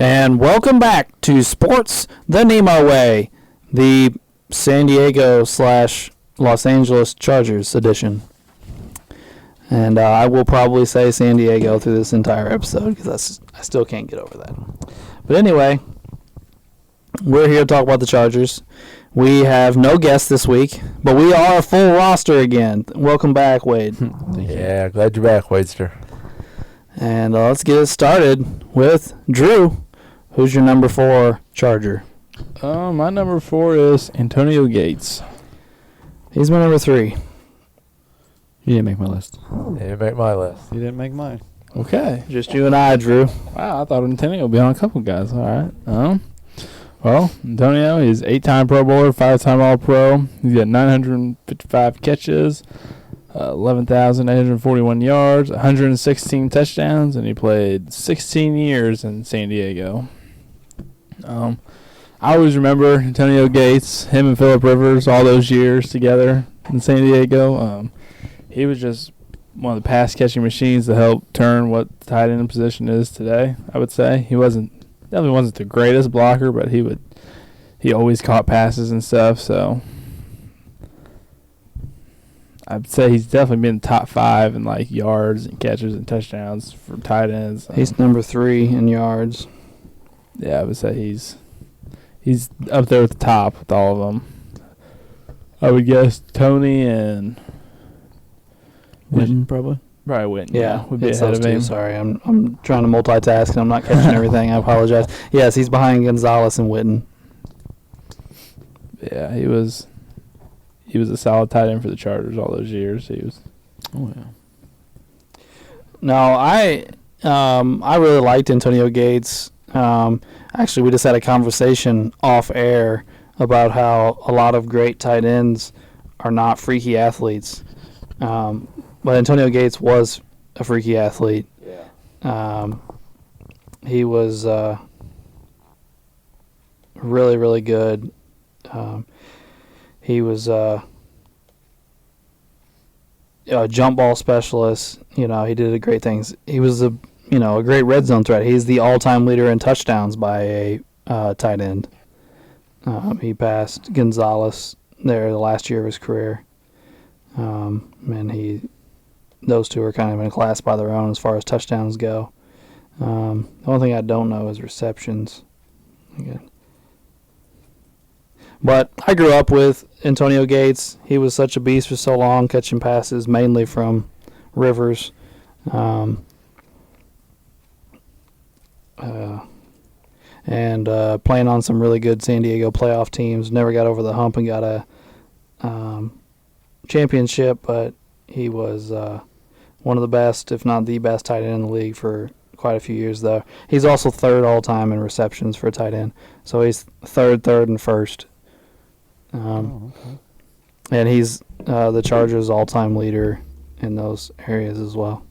And welcome back to Sports the NEMO Way, the San Diego / Los Angeles Chargers edition. And I will probably say San Diego through this entire episode because I still can't get over that. But anyway, we're here to talk about the Chargers. We have no guests this week, but we are a full roster again. Welcome back, Wade. Yeah, glad you're back, Wadester. And let's get it started with Drew. Who's your number 4 Charger? My number 4 is Antonio Gates. He's my number 3. You didn't make my list. He didn't make my list. You didn't make mine. Okay. Just you and I, Drew. Wow, I thought Antonio would be on a couple guys. All right. Well, Antonio is 8-time Pro Bowler, 5-time All-Pro. He's got 955 catches, 11,841 yards, 116 touchdowns, and he played 16 years in San Diego. I always remember Antonio Gates, him and Phillip Rivers, all those years together in San Diego. He was just one of the pass-catching machines to help turn what the tight end position is today, I would say. He definitely wasn't the greatest blocker, but he always caught passes and stuff, so I'd say he's definitely been top 5 in like yards and catches and touchdowns for tight ends. He's number 3 in yards. Yeah, I would say he's up there at the top with all of them. I would guess Tony and Witten, probably. Probably Witten. Yeah, would be it's ahead those of two. him. Sorry, I'm trying to multitask and I'm not catching everything. I apologize. Yes, he's behind Gonzalez and Witten. Yeah, he was a solid tight end for the Chargers all those years. He was. Oh yeah. No, I really liked Antonio Gates. Actually, we just had a conversation off air about how a lot of great tight ends are not freaky athletes. But Antonio Gates was a freaky athlete. Yeah. He was really, really good. He was a jump ball specialist. You know, he did great things. He was a great red zone threat. He's the all-time leader in touchdowns by a tight end. He passed Gonzalez there the last year of his career. And those two are kind of in a class by their own as far as touchdowns go. The only thing I don't know is receptions. Okay. But I grew up with Antonio Gates. He was such a beast for so long, catching passes mainly from Rivers. And playing on some really good San Diego playoff teams. Never got over the hump and got a championship, but he was one of the best, if not the best, tight end in the league for quite a few years, though. He's also 3rd all-time in receptions for a tight end. So he's 3rd, and 1st. Okay. And he's the Chargers' all-time leader in those areas as well.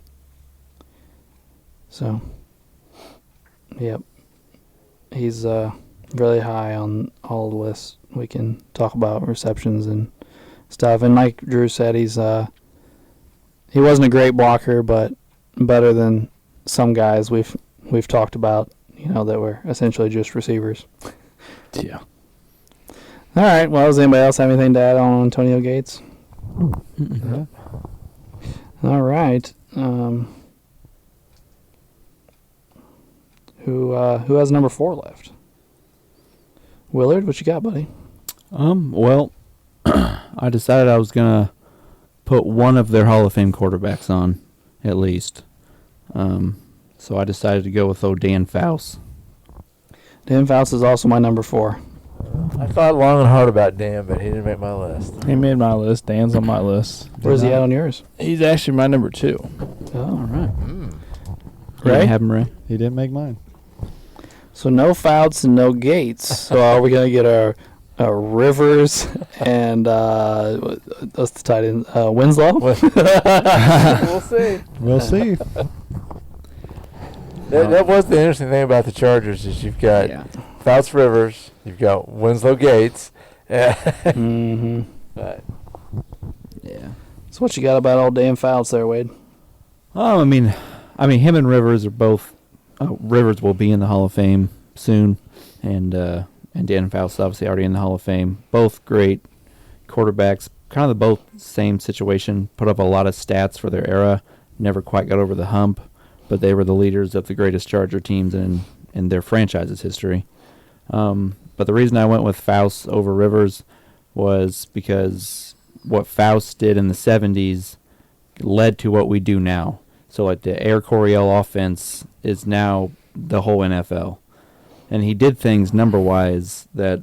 So, yep. He's really high on all the lists. We can talk about receptions and stuff. And like Drew said, he wasn't a great blocker, but better than some guys we've talked about, that were essentially just receivers. Yeah. All right. Well, does anybody else have anything to add on Antonio Gates? Yeah. All right. Who has number 4 left? Willard, what you got, buddy? Well, I decided I was gonna put one of their Hall of Fame quarterbacks on, at least. So I decided to go with Dan Fouts. Dan Fouts is also my number 4. I thought long and hard about Dan, but he didn't make my list. He made my list. Dan's on my list. Where's he at on yours? He's actually my number 2. Oh, All right. Ray? You didn't have him, Ray? He didn't make mine. So no Fouts and no Gates. So are we gonna get our Rivers and what's the tight end? Winslow? We'll see. We'll see. That was the interesting thing about the Chargers is you've got Fouts Rivers, you've got Winslow Gates. Mm-hmm. But Yeah. So what you got about old Dan Fouts there, Wade? I mean, him and Rivers are both. Rivers will be in the Hall of Fame soon, and Dan Faust obviously already in the Hall of Fame. Both great quarterbacks, kind of both same situation. Put up a lot of stats for their era. Never quite got over the hump, but they were the leaders of the greatest Charger teams in their franchise's history. But the reason I went with Faust over Rivers was because what Faust did in the 70s led to what we do now. So like the Air Coryell offense is now the whole NFL. And he did things number-wise that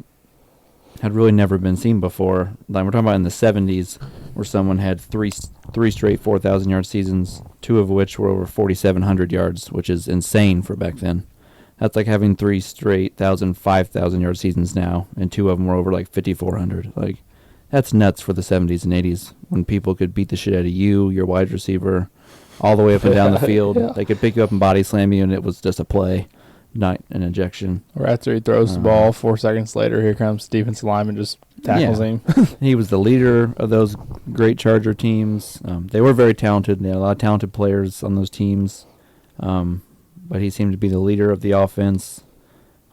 had really never been seen before. Like we're talking about in the 70s where someone had three straight 4,000-yard seasons, 2 of which were over 4,700 yards, which is insane for back then. That's like having 3 straight 5,000-yard seasons now, and 2 of them were over like 5,400. Like, that's nuts for the 70s and 80s when people could beat the shit out of you, your wide receiver, all the way up and down the field. Yeah. They could pick you up and body slam you, and it was just a play, not an ejection. Or after he throws the ball, 4 seconds later, here comes defensive lineman, just tackles him. He was the leader of those great Charger teams. They were very talented. They had a lot of talented players on those teams. But he seemed to be the leader of the offense.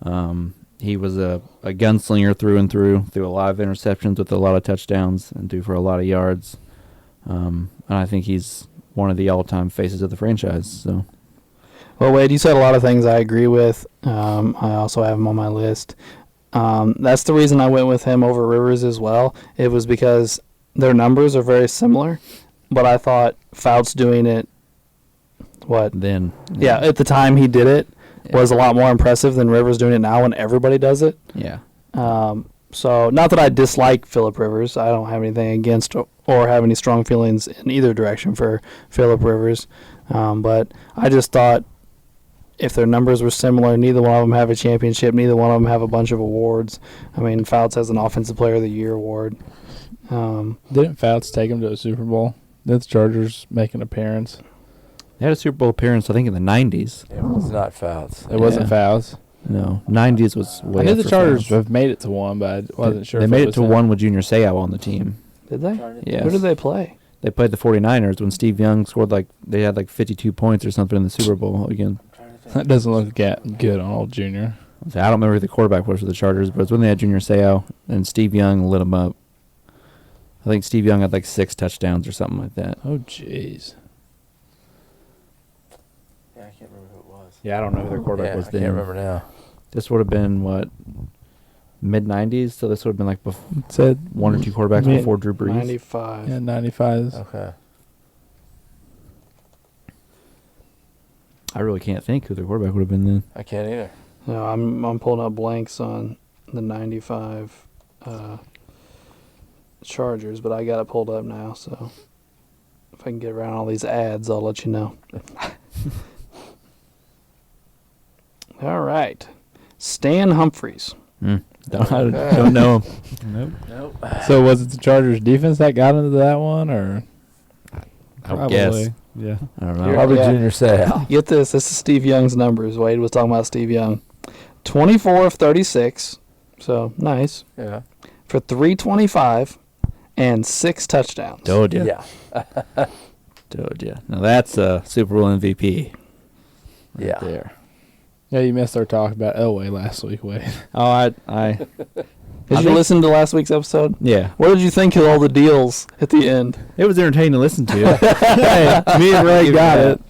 He was a gunslinger through and threw a lot of interceptions with a lot of touchdowns and threw for a lot of yards. And I think he's one of the all-time faces of the franchise. So, Well, Wade, you said a lot of things I agree with. I also have him on my list. That's the reason I went with him over Rivers as well. It was because their numbers are very similar, but I thought Fouts doing it, then at the time he did it, was a lot more impressive than Rivers doing it now when everybody does it. Yeah. So, not that I dislike Phillip Rivers. I don't have anything against or have any strong feelings in either direction for Phillip Rivers. But I just thought if their numbers were similar, neither one of them have a championship, neither one of them have a bunch of awards. I mean, Fouts has an Offensive Player of the Year award. Didn't Fouts take him to a Super Bowl? Did the Chargers make an appearance? They had a Super Bowl appearance, I think, in the 90s. It was not Fouts. It wasn't Fouts. No, 90s was way I knew the after Chargers Fouts. have made it to one, but I wasn't sure. They if made it was to him. one with Junior Seau on the team. Did they? Yes. Who did they play? They played the 49ers when Steve Young scored they had 52 points or something in the Super Bowl again. That doesn't look good on old Junior. I don't remember who the quarterback was for the Chargers, but it's when they had Junior Seau and Steve Young lit them up. I think Steve Young had 6 touchdowns or something like that. Oh, jeez. Yeah, I can't remember who it was. Yeah, I don't know who their quarterback was I then. can't remember now. This would have been, mid-90s? So this would have been It said 1 or 2 quarterbacks Mid- before Drew Brees. 95. Yeah, 95. Okay. I really can't think who their quarterback would have been then. I can't either. No, I'm pulling up blanks on the 95 Chargers, but I got it pulled up now, so if I can get around all these ads, I'll let you know. All right. Stan Humphries. Don't know him. Nope. So was it the Chargers defense that got into that one, or? I would guess. Yeah. I don't know. Probably Yeah. Junior Seau. Get this. This is Steve Young's numbers. Wade was talking about Steve Young. 24 of 36, so nice, Yeah. for 325 and 6 touchdowns. Told ya. Yeah. Told ya. Now that's a Super Bowl MVP. Right Yeah. there. Yeah, you missed our talk about Elway last week, Wade. Oh, I Did you listen to last week's episode? yeah. What did you think of all the deals at the end? It was entertaining to listen to. Hey, me and Ray Give got me it.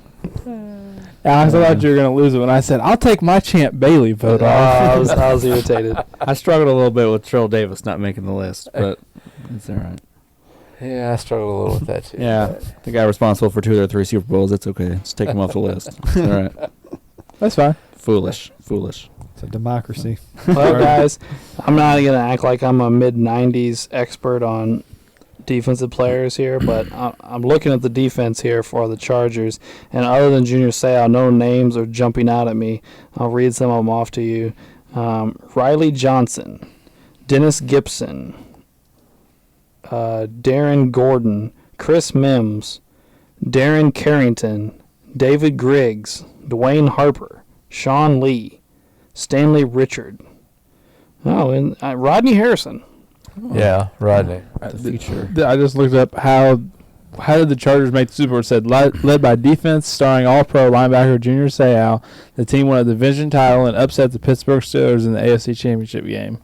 I thought you were going to lose it when I said, I'll take my Champ Bailey vote off. I was irritated. I struggled a little bit with Trill Davis not making the list, but it's all right. Yeah, I struggled a little with that too. Yeah, the guy responsible for 2 of their 3 Super Bowls. It's okay. Just take him off the list. All right. That's fine. Foolish. It's a democracy. Well, guys, I'm not going to act like I'm a mid-90s expert on defensive players here, but I'm looking at the defense here for the Chargers, and other than Junior Seau, no names are jumping out at me. I'll read some of them off to you. Riley Johnson, Dennis Gibson, Darren Gordon, Chris Mims, Darren Carrington, David Griggs, Dwayne Harper, Sean Lee, Stanley Richard. Oh, and Rodney Harrison. Yeah, Rodney. The future. I just looked up how how did the Chargers make the Super Bowl? It said, led by defense, starring All-Pro linebacker Junior Seau, the team won a division title and upset the Pittsburgh Steelers in the AFC Championship game.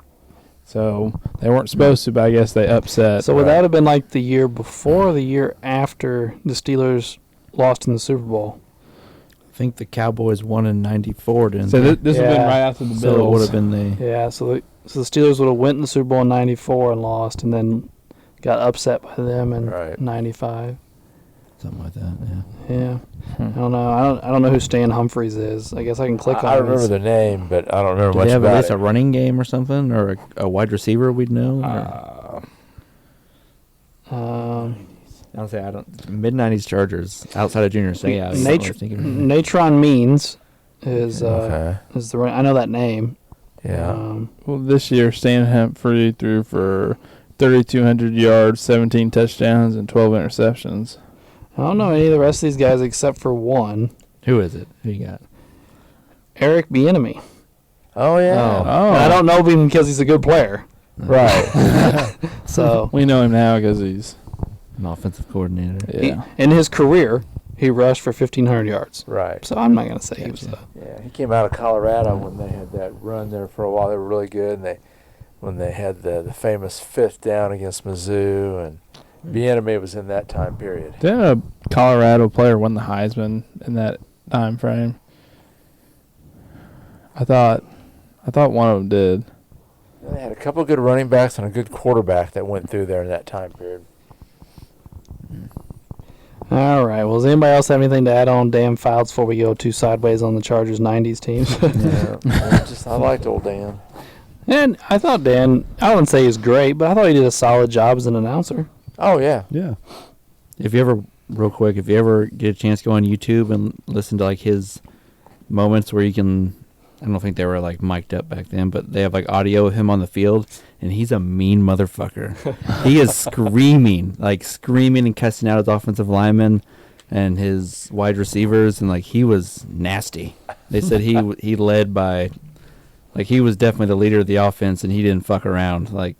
So they weren't supposed to, but I guess they upset. So would that have been like the year before or the year after the Steelers lost in the Super Bowl? I think the Cowboys won in '94, didn't So they? this would have been right after the Bills. So it would have been the Yeah, so the Steelers would have went in the Super Bowl in '94 and lost, and then got upset by them in '95. something like that. Yeah. Yeah, I don't know. I don't know who Stan Humphries is. I guess I can click on. I remember the name, but I don't remember Did much they have about at least it. a running game or something, or a wide receiver we'd know? I'll say I don't. Mid '90s Chargers outside of Junior Seau. Natron Means is Okay. is the I know that name. Yeah. Well, this year, Stan Humphrey threw for 3,200 yards, 17 touchdowns, and 12 interceptions. I don't know any of the rest of these guys except for one, Who is it? Who you got? Eric Bieniemy. Oh yeah. Oh, And I don't know him because he's a good player. Right. So we know him now because he's An offensive coordinator. in his career, he rushed for 1,500 yards. Right. So I'm not going to say he was Gotcha. Yeah, he came out of Colorado when they had that run there for a while. They were really good, and when they had the famous 5th down against Mizzou, and Bieniemy was in that time period. Didn't a Colorado player win the Heisman in that time frame? I thought one of them did. And they had a couple of good running backs and a good quarterback that went through there in that time period. All right. Well, does anybody else have anything to add on Dan Fouts before we go too sideways on the Chargers 90s teams? I liked old Dan. And I thought Dan, I wouldn't say he's great, but I thought he did a solid job as an announcer. Oh yeah. Yeah. If you ever get a chance to go on YouTube and listen to like his moments where you can, I don't think they were like mic'd up back then, but they have like audio of him on the field, and he's a mean motherfucker. He is screaming and cussing out his offensive linemen and his wide receivers, and like he was nasty. They said he led by, like he was definitely the leader of the offense, and he didn't fuck around. Like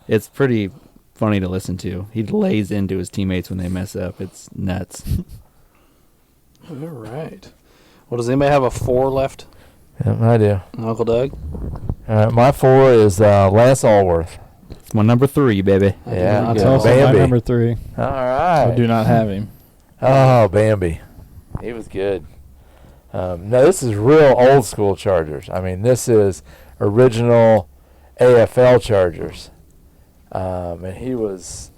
it's pretty funny to listen to. He lays into his teammates when they mess up. It's nuts. All right. Well, does anybody have a 4 left? Yeah, I do. Uncle Doug? All right, my 4 is Lance Allworth. It's my number 3, baby. I do Yeah, not That's good. know. also Bambi. my number 3. All right. I do not have him. Oh, Bambi. He was good. No, this is real old school Chargers. I mean, this is original AFL Chargers. And he was,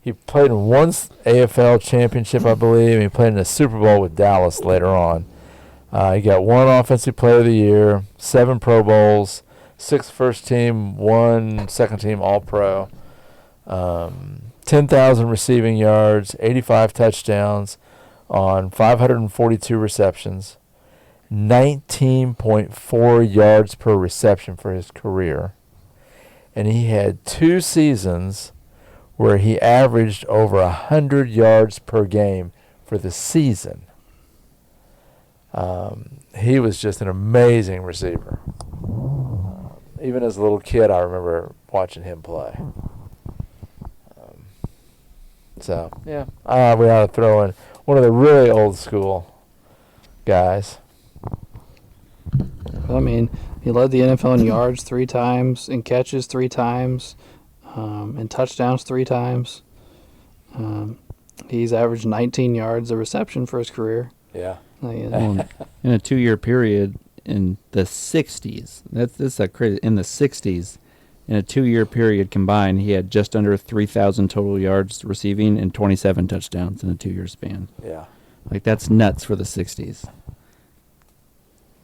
he played in one AFL championship, I believe, and he played in a Super Bowl with Dallas later on. He got 1 Offensive Player of the Year, 7 Pro Bowls, 6 first team, 1 second team All-Pro, 10,000 receiving yards, 85 touchdowns on 542 receptions, 19.4 yards per reception for his career. And he had 2 seasons where he averaged over 100 yards per game for the season. He was just an amazing receiver. Even as a little kid, I remember watching him play. So, yeah, we ought to throw in one of the really old school guys. I mean, he led the NFL in yards 3 times, in catches 3 times, in touchdowns 3 times. He's averaged 19 yards a reception for his career. Yeah. In a 2-year period in the 60s. That's crazy. In the 60s, in a 2-year period combined, he had just under 3,000 total yards receiving and 27 touchdowns in a 2-year span. Yeah. Like, that's nuts for the 60s.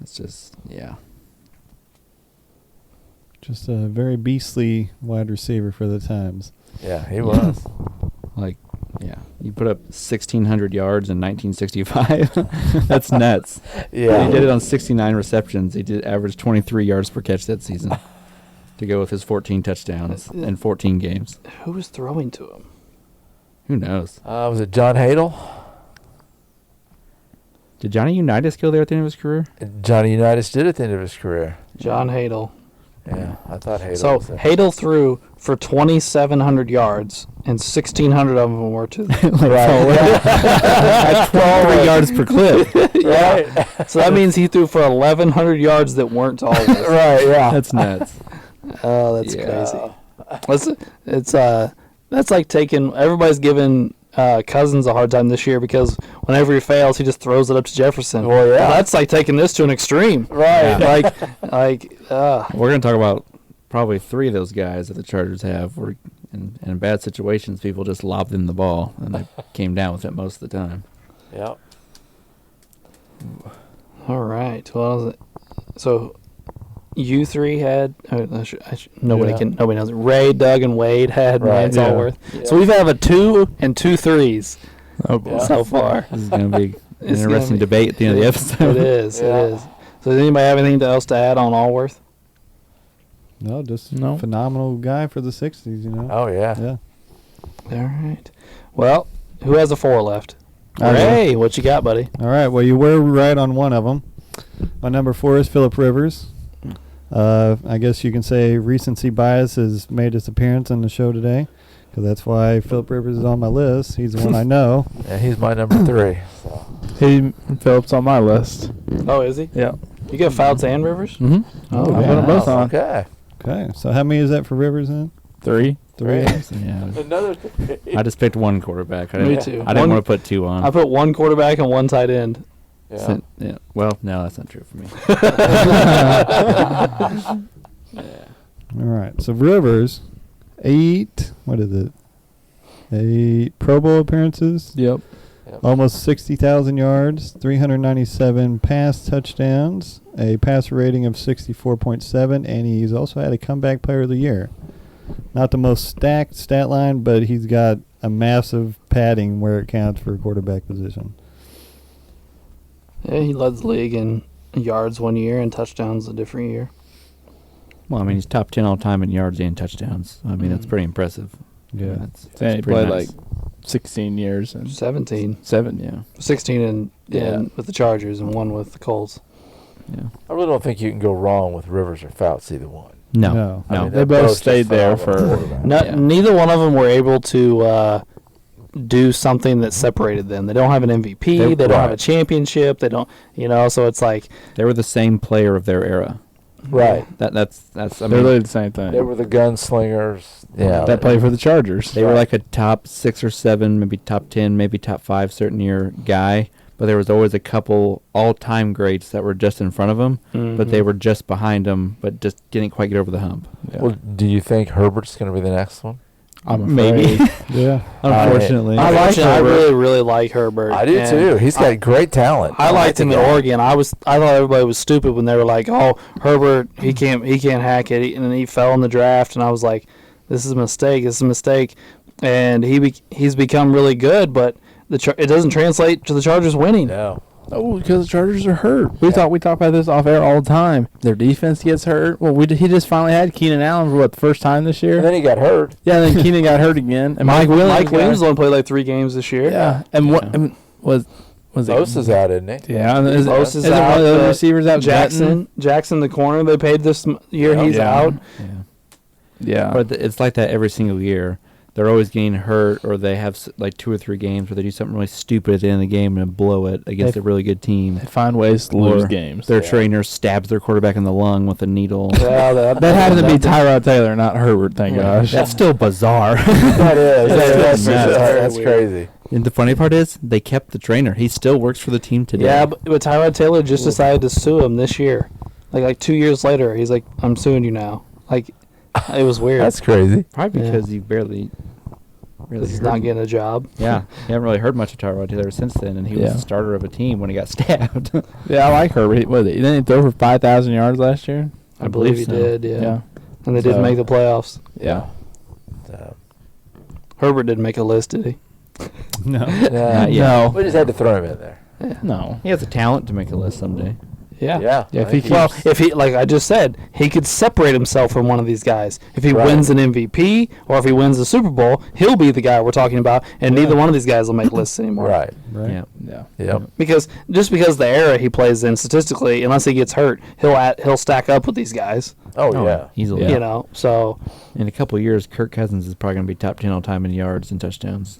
It's just, yeah. Just a very beastly wide receiver for the times. Yeah, he was. Like, yeah. You put up 1,600 yards in 1965. That's nuts. Yeah. He did it on 69 receptions. He did average 23 yards per catch that season to go with his 14 touchdowns in 14 games. Who was throwing to him? Who knows? Was it John Hadle? Did Johnny Unitas go there at the end of his career? Johnny Unitas did at the end of his career. John Hadle. Yeah, I thought Hadel So was there. Hadel threw for 2,700 yards, and 1,600 of them were to That's 3 yards per clip. Right. So that means he threw for 1,100 yards that weren't to Allworth. Right, yeah. That's nuts. Oh, that's Yeah. crazy. That's like taking everybody's giving Cousins a hard time this year because whenever he fails, he just throws it up to Jefferson. Well, yeah. That's like taking this to an extreme. Right. We're going to talk about probably 3 of those guys that the Chargers have where in bad situations, people just lob them the ball, and they came down with it most of the time. Yep. All right. Well, so you 3 had nobody knows it. Ray, Doug, and Wade had Right, Lance yeah. Allworth. Yeah. So we've have a 2 and 2 3s Oh boy. so far. This is going to be an It's gonna interesting be- debate at the end of the episode. It is. Yeah. It is. So does anybody have anything else to add on Allworth? No, just No. phenomenal guy for the 60s, you know? Oh, yeah. Yeah. All right. Well, who has a 4 left? I do. Ray, what you got, buddy? All right. Well, you were right on one of them. My number 4 is Phillip Rivers. I guess you can say recency bias has made its appearance on the show today, because that's why Phillip Rivers is on my list. He's the one I know. Yeah, he's my number 3. So. Phillips on my list. Oh, is he? Yeah. You got Fouts and Rivers? Mm-hmm. Oh, I yeah. put them both on. Okay. Okay. So how many is that for Rivers then? 3. 3. Yeah. Another 3. I just picked one quarterback. I Me didn't, too. I didn't One- want to put 2 on. I put 1 quarterback and 1 tight end. Yeah. So- yeah. Well, no, that's not true for me. All right. So Rivers, 8. What is it? 8 Pro Bowl appearances. Yep. Almost 60,000 yards, 397 pass touchdowns, a passer rating of 64.7, and he's also had a comeback player of the year. Not the most stacked stat line, but he's got a massive padding where it counts for a quarterback position. Yeah, he led the league in yards one year and touchdowns a different year. Well, I mean, he's top 10 all time in yards and touchdowns. I mean, that's pretty impressive. I mean, Yeah. that's And he pretty played nice. like 16 years and 17. 7. Yeah. 16 in Yeah. with the Chargers and 1 with the Colts. Yeah. I really don't think you can go wrong with Rivers or Fouts, either one. No. No. I No. mean, They they're both just stayed there phenomenal for- quarterbacks. No, Yeah. Neither one of them were able to do something that separated them. They don't have an MVP. They- They don't have a right. championship. They don't, so it's like, They were the same player of their era. Right. That's I They're mean, really the same thing. They were the gunslingers. Yeah. that played for the Chargers. they were like a top 6 or 7, maybe top 10, maybe top 5 certain year guy, but there was always a couple all-time greats that were just in front of him, but they were just behind him, but just didn't quite get over the hump. Yeah. Well, do you think Herbert's going to be the next one? I'm Maybe. afraid. Yeah. Unfortunately. I like Herbert. really, really like Herbert. I do and too. He's got great talent. I liked him the in guy. Oregon. I thought everybody was stupid when they were like, "Oh, Herbert, he can't hack it," and then he fell in the draft, and I was like, "This is a mistake. This is a mistake," and he's become really good, but it doesn't translate to the Chargers winning. No. Oh, because the Chargers are hurt. We talk about this off air all the time. Their defense gets hurt. Well, he just finally had Keenan Allen for the first time this year. And then he got hurt. Yeah, and then Keenan got hurt again. And Mike Williams. only played like 3 games this year. Yeah, and what was it? Bosa's out, isn't he? Yeah, and Bosa's isn't out, one of those but receivers out? Jackson, the corner they paid this year, Yeah. he's Yeah. out. Yeah. Yeah, But it's like that every single year. They're always getting hurt, or they have like 2 or 3 games where they do something really stupid at the end of the game and blow it against a really good team. they find ways to lose Or games. Their Yeah. trainer stabs their quarterback in the lung with a needle. Yeah, That happened to be Tyrod Taylor, not Herbert. Thank gosh. That's still bizarre. That is. That's That's weird. crazy. And the funny part is, they kept the trainer. He still works for the team today. Yeah, but Tyrod Taylor just decided to sue him this year. Like 2 years later, he's like, "I'm suing you now." Like, it was weird. That's crazy. Probably Yeah. because you barely He's heard not him. getting a job. Yeah, you haven't really heard much of Tyrod Taylor since then, and he was Yeah. the starter of a team when he got stabbed. Yeah, I like Herbert. What, didn't he throw for 5,000 yards last year? I believe he so. did. Yeah. Yeah. And they didn't So- make the playoffs. Yeah. Herbert didn't make a list, did he? No. Yeah. Yeah. We just had to throw him in there. No. He has the talent to make a list someday. Yeah. Yeah. Yeah, I if he think Well, keeps- if he, like I just said, he could separate himself from one of these guys. If he Right. wins an MVP or if he wins the Super Bowl, he'll be the guy we're talking about, and neither one of these guys will make lists anymore. Right. Right. Yeah. yeah. Yep. Because the era he plays in statistically, unless he gets hurt, he'll stack up with these guys. Oh, Oh, yeah. easily. Yeah. You know, so In a couple of years, Kirk Cousins is probably going to be top 10 all time in yards and touchdowns,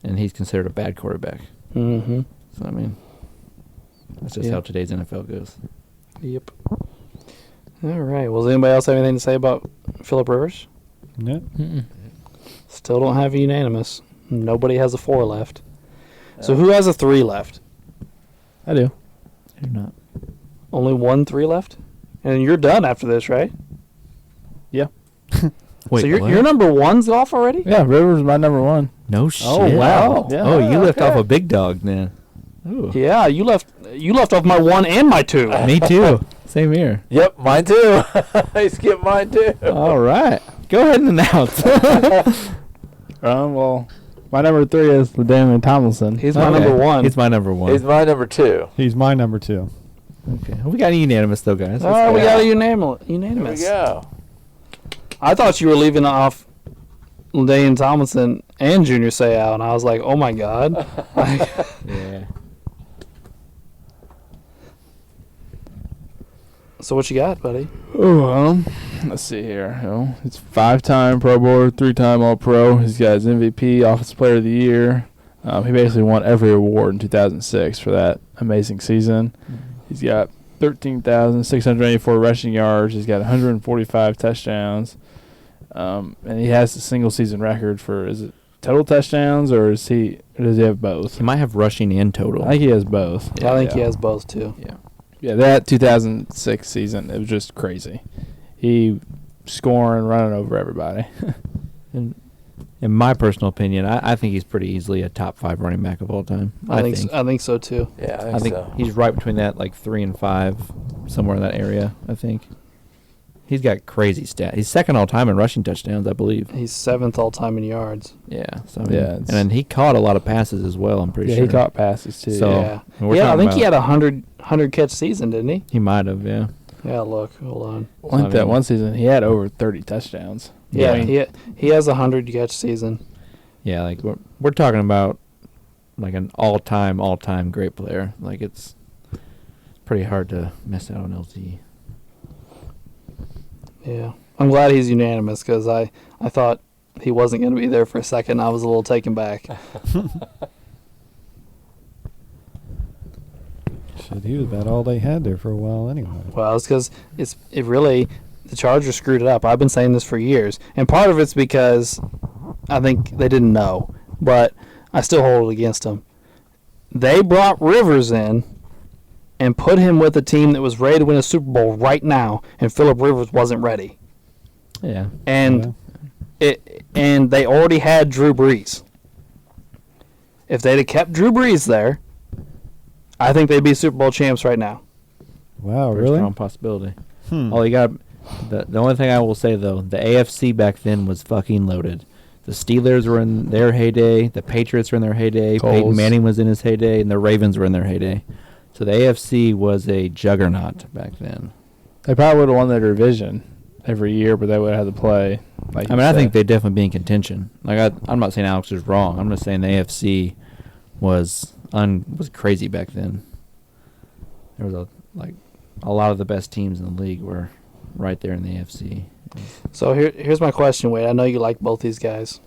and he's considered a bad quarterback. mm-hmm. So I mean, that's just Yeah. how today's NFL goes. Yep. All right. Well, does anybody else have anything to say about Phillip Rivers? Yeah. Still don't have a unanimous. Nobody has a 4 left. So who has a 3 left? I do. I do not. Only 1 3 left? And you're done after this, right? Wait, so what? your number 1's off already? Yeah, Rivers is my number 1. No shit. wow. Yeah. Oh, you left okay. off a big dog then. Ooh. Yeah, you left off my 1 and my 2. Me too. Same here. Yep, mine too. I skipped mine too. All right. Go ahead and announce. Well, my number 3 is LaDainian Tomlinson. He's my Okay. number 1. He's my number one. He's my number 2. He's my number 2. Okay. We got a unanimous though, guys. All right, we go. got a Here unanimous. we go. I thought you were leaving off LaDainian Tomlinson and Junior Seau, and I was like, oh my God. Yeah. So what you got, buddy? Oh, let's see here. He's 5-time Pro Bowler, 3-time All-Pro. He's got his MVP, Offensive Player of the Year. He basically won every award in 2006 for that amazing season. He's got 13,684 rushing yards. He's got 145 touchdowns. And he has the single-season record for, is it total touchdowns, or does he have both? He might have rushing and total. I think he has both. Yeah, I think he has both, too. Yeah, that 2006 season, it was just crazy. He scoring, running over everybody. In my personal opinion, I think he's pretty easily a top 5 running back of all time. I think so, too. Yeah, I think so. he's right between that, like 3 and 5, somewhere in that area. I think he's got crazy stats. He's second all time in rushing touchdowns, I believe. He's 7th all-time in yards. Yeah. So I mean, Yeah, and then he caught a lot of passes as well. I'm pretty Yeah, sure he caught passes too. So- Yeah, and we're yeah. I talking think he about- had a 100 catch season, didn't he? he might have. Yeah. Yeah, look, hold on. I think I that mean- one season he had over 30 touchdowns. Yeah, I mean, he has a 100 catch season. Yeah, like we're talking about like an all-time great player. Like it's pretty hard to miss out on LT. Yeah, I'm glad he's unanimous because I thought he wasn't going to be there for a second. I was a little taken back. Shit, he was about all they had there for a while anyway. Well, it's because the Chargers screwed it up. I've been saying this for years, and part of it's because I think they didn't know, but I still hold it against them. They brought Rivers in and put him with a team that was ready to win a Super Bowl right now, and Phillip Rivers wasn't ready. Yeah. And and they already had Drew Brees. If they'd have kept Drew Brees there, I think they'd be Super Bowl champs right now. Wow, Very really? strong possibility. Hmm. All you got. The only thing I will say though, the AFC back then was fucking loaded. The Steelers were in their heyday. The Patriots were in their heyday. Colts. Peyton Manning was in his heyday, and the Ravens were in their heyday. So the AFC was a juggernaut back then. They probably would have won their division every year, but they would have had to play. Like I mean, I think they'd definitely be in contention. Like I'm not saying Alex is wrong. I'm just saying the AFC was crazy back then. There was a lot of the best teams in the league were right there in the AFC. So here's my question, Wade. I know you like both these guys.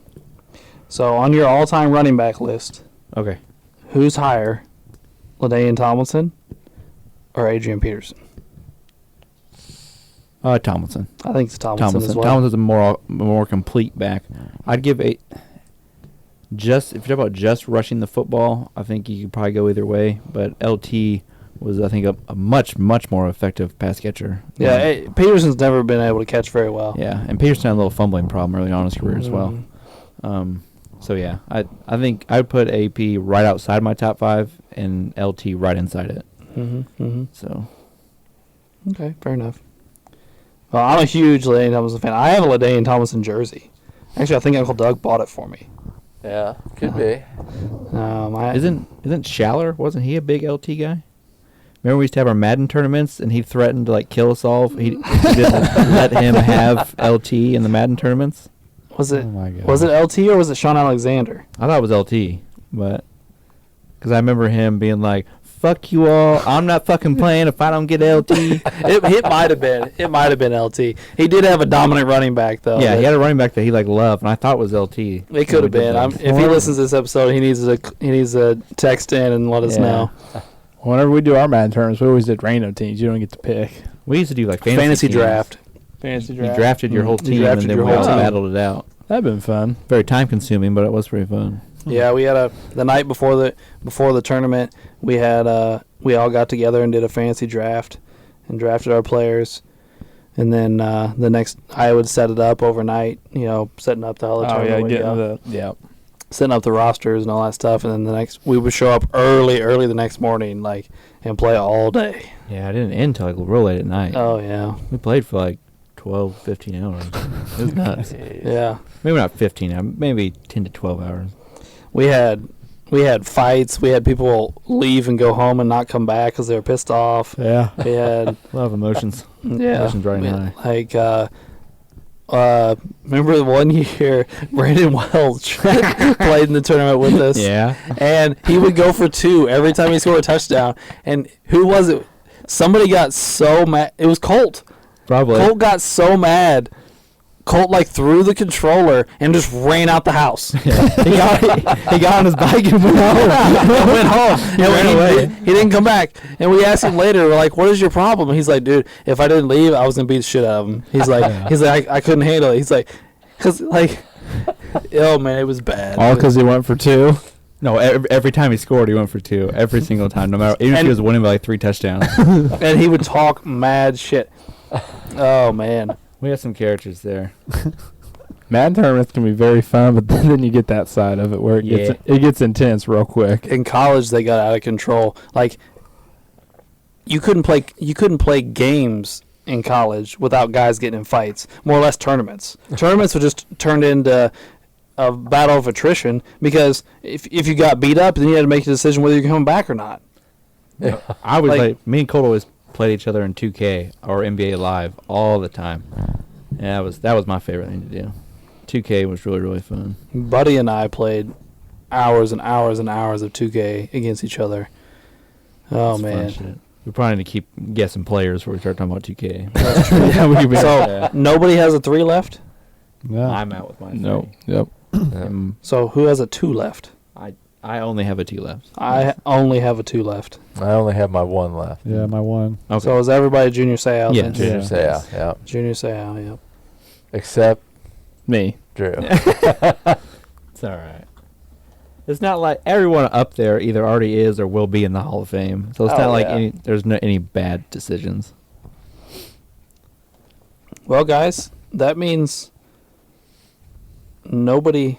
So on your all-time running back list, Okay. who's higher, LaDainian Tomlinson or Adrian Peterson? Tomlinson. I think it's Tomlinson as well. Tomlinson's a more complete back. I'd give if you're talking about just rushing the football, I think you could probably go either way. But LT was, I think, a much more effective pass catcher. Yeah, Peterson's never been able to catch very well. Yeah, and Peterson had a little fumbling problem early on in his career as well. Mhm. So yeah, I think I'd put AP right outside my top 5 and LT right inside it. So Okay, fair enough. Well, I'm a huge LaDainian Tomlinson fan. I have a LaDainian Tomlinson jersey. Actually, I think Uncle Doug bought it for me. Yeah, could be. I isn't Schaller, wasn't he a big LT guy? Remember we used to have our Madden tournaments, and he threatened to like kill us all if he didn't let him have LT in the Madden tournaments. Was it Oh my God. was it LT or was it Sean Alexander? I thought it was LT, but because I remember him being like, "Fuck you all! I'm not fucking playing if I don't get LT." It might have been. It might have been LT. He did have a dominant running back though. Yeah, that- he had a running back that he like loved, and I thought it was LT. It could have been. If he listens to this episode, he needs to text in and let us Yeah. know. Whenever we do our Madden tournaments, we always did random teams. You don't get to pick. We used to do like Fantasy teams. draft. Fantasy You drafted your whole You team, drafted and then your we whole all team. battled it out. That'd been fun. Very time consuming, but it was pretty fun. Yeah, we had the night before the tournament. We had we all got together and did a fantasy draft, and drafted our players, and then the next I would set it up overnight. You know, setting up the whole tournament. Setting up the rosters and all that stuff, and then the next we would show up early the next morning, like, and play all day. Yeah, I didn't end until like real late at night. Oh yeah, We played for like 12, 15 hours. It was nuts. yeah. Maybe not 15 hours, maybe 10 to 12 hours. We had fights. We had people leave and go home and not come back because they were pissed off. Yeah. We had A lot of emotions. yeah, Emotions running we- high. like remember the one year Brandon Welch played in the tournament with us. Yeah. And he would go for 2 every time he scored a touchdown. And who was it? Somebody got so mad. It was Colt. Probably. Colt got so mad. Colt like threw the controller and just ran out the house. he got on his bike and went home. Went home. And Ran away. he didn't come back. And we asked him later, we're like, "What is your problem?" And he's like, "Dude, if I didn't leave, I was gonna beat the shit out of him." He's like, I couldn't handle it. He's like, cause like, oh man, it was bad. All because he went for 2. No, every time he scored, he went for 2. Every single time, no matter, even if And- he was winning by like 3 touchdowns. And he would talk mad shit. Oh man. We had some characters there. Madden tournaments can be very fun, but then you get that side of it where it gets intense real quick. In college, they got out of control. Like, you couldn't play games in college without guys getting in fights. More or less tournaments. Tournaments were just turned into a battle of attrition because if you got beat up, then you had to make a decision whether you're coming back or not. I was Like- like, me and Colt always played each other in 2K or NBA Live all the time. And that was my favorite thing to do. 2K was really, really fun. Buddy and I played hours and hours and hours of 2K against each other. Oh It's fun man. shit. We probably need to keep guessing players before we start talking about 2K. Yeah, we could be. So nobody has a 3 left. Yeah. I'm out with my 3. No. Yep. So who has a 2 left? I only have a 2 left. I only have a 2 left. I only have my 1 left. Yeah, my one. Okay. So is everybody Junior Seau? Yes. then? Junior Yeah. Seau, yeah. Junior Seau, yep. Except Me. Drew. It's all right. It's not like everyone up there either already is or will be in the Hall of Fame. So it's Oh, not like yeah. there's no any bad decisions. Well, guys, that means nobody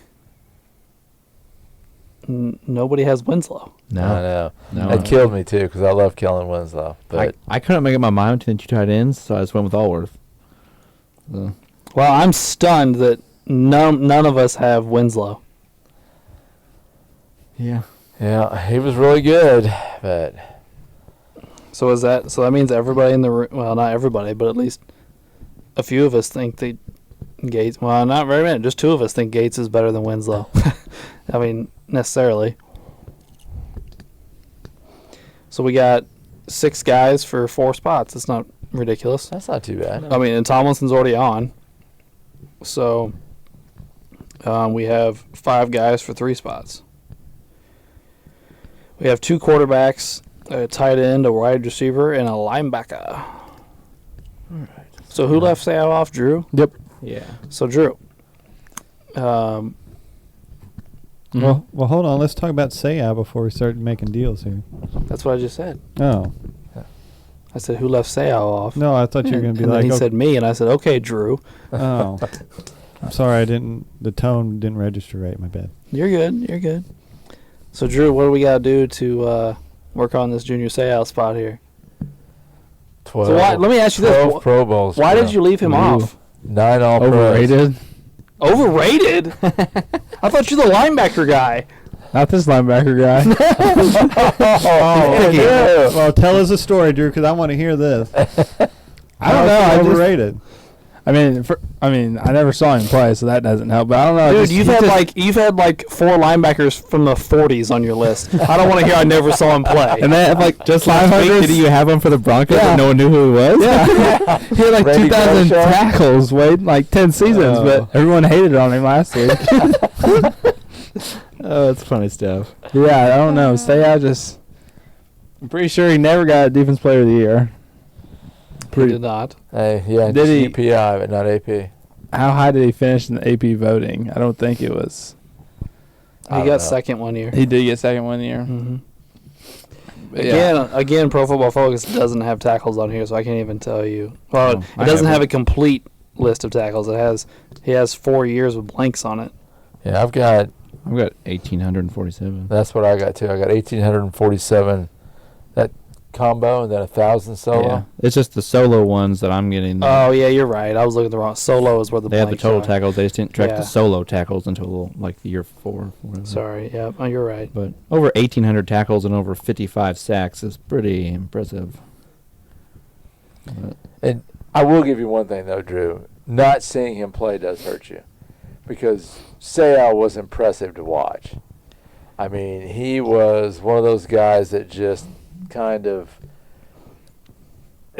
has Winslow. I know. No. It killed me too because I love killing Winslow. But I couldn't make up my mind between the 2 tight ends, so I just went with Allworth. So, Well, I'm stunned that none of us have Winslow. yeah. yeah, he was really good. But So that means everybody in the room, well, not everybody, but at least a few of us think that Gates, well, not very many, just 2 of us think Gates is better than Winslow. I mean, necessarily. So we got 6 guys for 4 spots. It's not ridiculous. that's not too bad. I mean, and Tomlinson's already on. So we have 5 guys for 3 spots. We have 2 quarterbacks, a tight end, a wide receiver, and a linebacker. All right. So who left Seau off? Drew? Yep. Yeah. So Drew. Well, hold on. Let's talk about Seau before we start making deals here. That's what I just said. Oh. I said, who left Seau off? No, I thought you were going to be and like, then he oh, said me, and I said, okay, Drew. oh. I'm sorry, the tone didn't register right. My bad. You're good. You're good. So, Drew, what do we got to do to work on this Junior Seau spot here? 12. So let me ask you this. 12 Pro Bowls. Why did you leave him Ooh. off? 9 All Pros. Overrated. Overrated? I thought you're the linebacker guy. Not this linebacker guy. Well, tell us a story, Drew, because I want to hear this. I don't know. I just, Overrated. I mean, I never saw him play, so that doesn't help. But I don't know. Dude, you've had like 4 linebackers from the 40s on your list. I don't want to hear I never saw him play. And then like just last week, Did you have him for the Broncos Yeah. and no one knew who he was? Yeah. He had like Randy 2,000 Bradshaw? tackles, Wade, like 10 seasons, but everyone hated on him last week. Oh, it's funny stuff. Yeah, I don't know. I'm pretty sure he never got a Defense Player of the Year. He did not. Hey, yeah, Did he- UPI, but not AP. How high did he finish in the AP voting? I don't think it was. I He don't got know. second one year. He did get second one year. Mm-hmm. But yeah. Again, Pro Football Focus doesn't have tackles on here, so I can't even tell you. Well, Oh, it I doesn't have have it. a complete list of tackles. He has 4 years with blanks on it. Yeah, I've got. I've got 1,847. That's what I got too. I got 1,847. That combo and then 1,000 solo. Yeah. It's just the solo ones that I'm getting. Oh yeah, you're right. I was looking at the wrong. Solo is where the They have the blanks total are. tackles. They just didn't track Yeah. the solo tackles until like the year 4. Whatever. Sorry. Yeah. Oh, you're right. But over 1,800 tackles and over 55 sacks is pretty impressive. But And I will give you one thing though, Drew. Not seeing him play does hurt you, because Sayal was impressive to watch. I mean, he was one of those guys that just kind of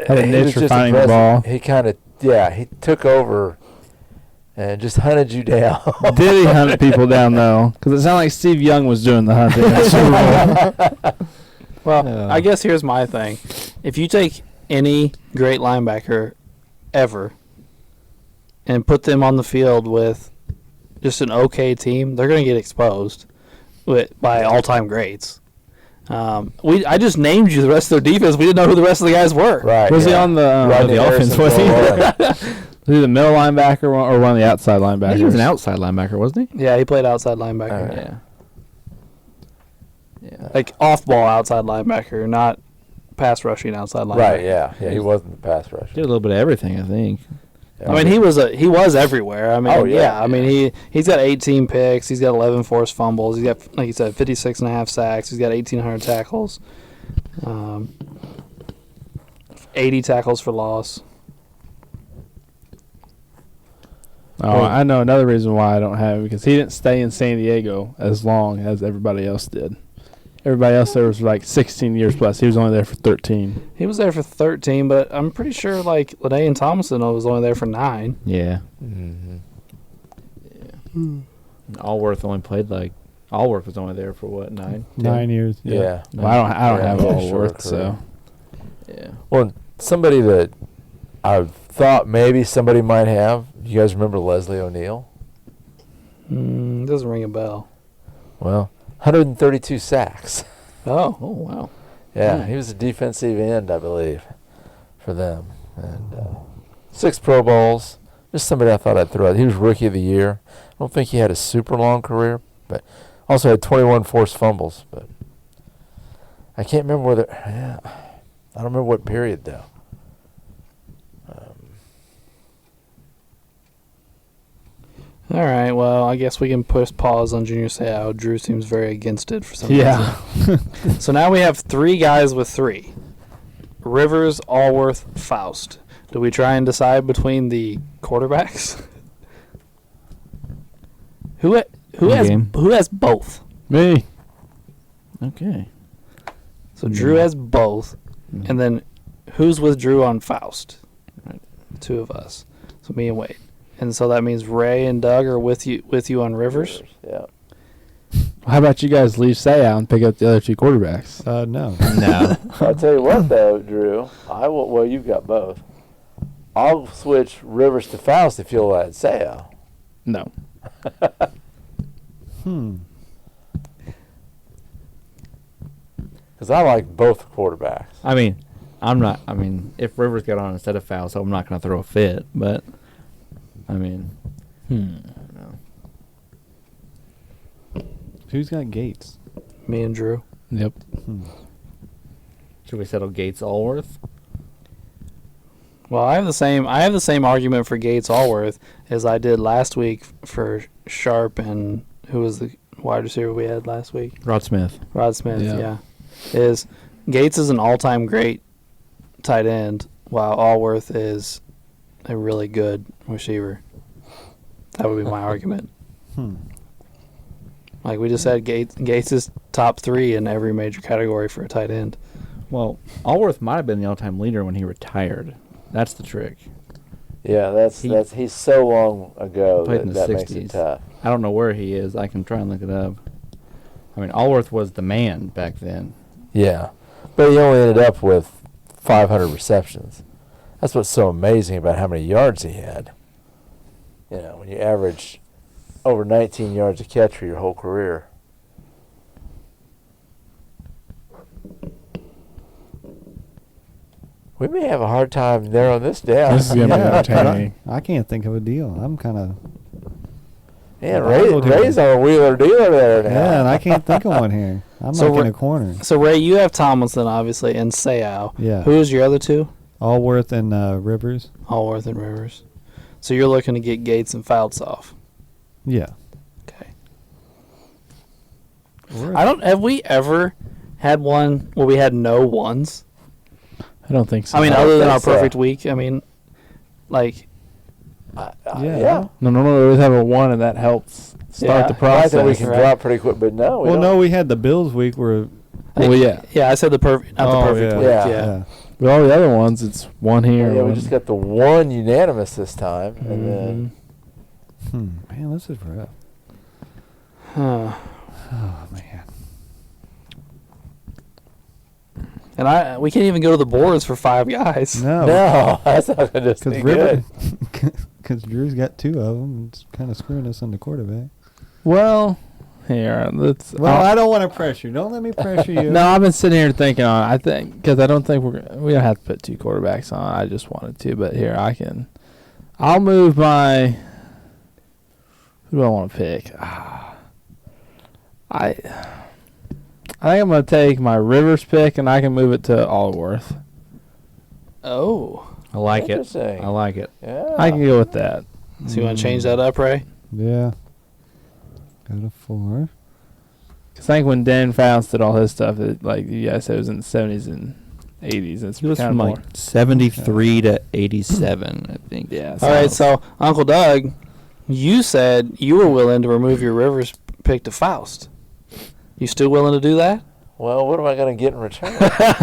Had a he niche was for just finding the impressive. ball. He kind of he took over and just hunted you down. Did he hunt people down, though? Because it sounded like Steve Young was doing the hunting. in the Super Bowl. Well, Yeah. I guess here's my thing. If you take any great linebacker ever and put them on the field with just an okay team, they're going to get exposed by all-time greats. I just named you the rest of their defense. We didn't know who the rest of the guys were. Right. Was he yeah. on the Rodney offense? Harrison's Was he? all Was he the middle linebacker or one of the outside I think linebackers? he was an outside linebacker, wasn't he? Yeah, he played outside linebacker. Alright. Yeah. Yeah. Like off-ball outside linebacker, not pass rushing outside linebacker. Right. Yeah. Yeah. He wasn't the pass rusher. Did a little bit of everything, I think. Yeah. I mean, he was everywhere. I mean, Oh, yeah, I mean, he's got 18 picks. He's got 11 forced fumbles. He's got, like you said, 56 and a half sacks. He's got 1,800 tackles. 80 tackles for loss. Oh, I know another reason why I don't have him, because he didn't stay in San Diego as long as everybody else did. Everybody else there was like 16 years plus. He was only there for 13. He was there for 13, but I'm pretty sure like LaDainian Tomlinson was only there for 9. Yeah. Mm-hmm. Allworth only played Allworth was only there for what, 9? 9 years. Yeah. Well, I don't Yeah, have yeah, Allworth, sure, so Yeah. Well, somebody that I thought maybe somebody might have. You guys remember Leslie O'Neal? Doesn't ring a bell. Well, 132 sacks. Oh. Oh, wow. Yeah, he was a defensive end, I believe, for them. And 6 Pro Bowls. Just somebody I thought I'd throw out. He was Rookie of the Year. I don't think he had a super long career, but also had 21 forced fumbles. But I can't remember whether. Yeah, I don't remember what period though. All right. Well, I guess we can put a pause on Junior Seau. Drew seems very against it for some yeah. reason. So now we have 3 guys with 3. Rivers, Allworth, Faust. Do we try and decide between the quarterbacks? Who Game. has both? Me. Okay. So Drew has both, and then who's with Drew on Faust? Right. 2 of us. So me and Wade. And so that means Ray and Doug are with you on Rivers. Yeah. How about you guys leave Sayal and pick up the other 2 quarterbacks? No. No. I'll tell you what though, Drew. I will. Well, you've got both. I'll switch Rivers to Faust if you'll add Sayal. No. Because I like both quarterbacks. I mean, if Rivers got on instead of Faust, I'm not going to throw a fit, but, I mean, I don't know. Who's got Gates? Me and Drew. Yep. Should we settle Gates Allworth? Well, I have the same argument for Gates Allworth as I did last week for Sharp and who was the wide receiver we had last week? Rod Smith. Rod Smith, Yeah. yeah. Is Gates is an all-time great tight end, while Allworth is a really good receiver. That would be my argument. Like we just said, Gates is top 3 in every major category for a tight end. Well, Allworth might have been the all-time leader when he retired. That's the trick. Yeah, that's he's so long ago Played in the that makes 60s. it tough. I don't know where he is. I can try and look it up. I mean, Allworth was the man back then. Yeah, but he only ended up with 500 receptions. That's what's so amazing about how many yards he had. You know, when you average over 19 yards a catch for your whole career. We may have a hard time narrowing this down. This is gonna be entertaining. I can't think of a deal. I'm kind of. Man, I'll go Ray's on a wheeler dealer there now. Yeah, and I can't think of one here. I'm So like in a corner. So Ray, you have Tomlinson obviously and Seau. Yeah. Who is your other two? Allworth and Rivers. Allworth and Rivers. So you're looking to get Gates and Fouts off. Yeah. Okay. Have we ever had one where we had no ones? I don't think so. I mean, don't other than think our so. perfect week. I mean, like, Yeah. No, normally we always have a 1, and that helps start the I process. thought we can right? drop pretty quick, but no. Well, no, we had the Bills week where. Well, yeah. yeah, I said the perfect, not the perfect week. Yeah. Yeah. But all the other ones, it's 1 here. Yeah, we one- just got the one unanimous this time, and then Man, this is rough. Huh. Oh man. And we can't even go to the boards for 5 guys. No. no, that's not gonna just be good. Because Drew's got 2 of them. It's kind of screwing us on the quarterback. Well, here, let's. Well, I don't want to pressure you. Don't let me pressure you. No, I've been sitting here thinking on. I think because I don't think we don't have to put 2 quarterbacks on. I just wanted to, but here I can. I'll move my. Who do I want to pick? I think I'm gonna take my Rivers pick, and I can move it to Allworth. Oh. I like it. Interesting. I like it. Yeah. I can go with that. So you want to change that up, Ray? Yeah. Got a 4. Cause I think when Dan Faust did all his stuff, like you guys said, it was in the 70s and 80s. It's It was kind from of like more. 73 to 87, I think. Yeah. All right, so Uncle Doug, you said you were willing to remove your Rivers pick to Faust. You still willing to do that? Well, what am I going to get in return? yeah.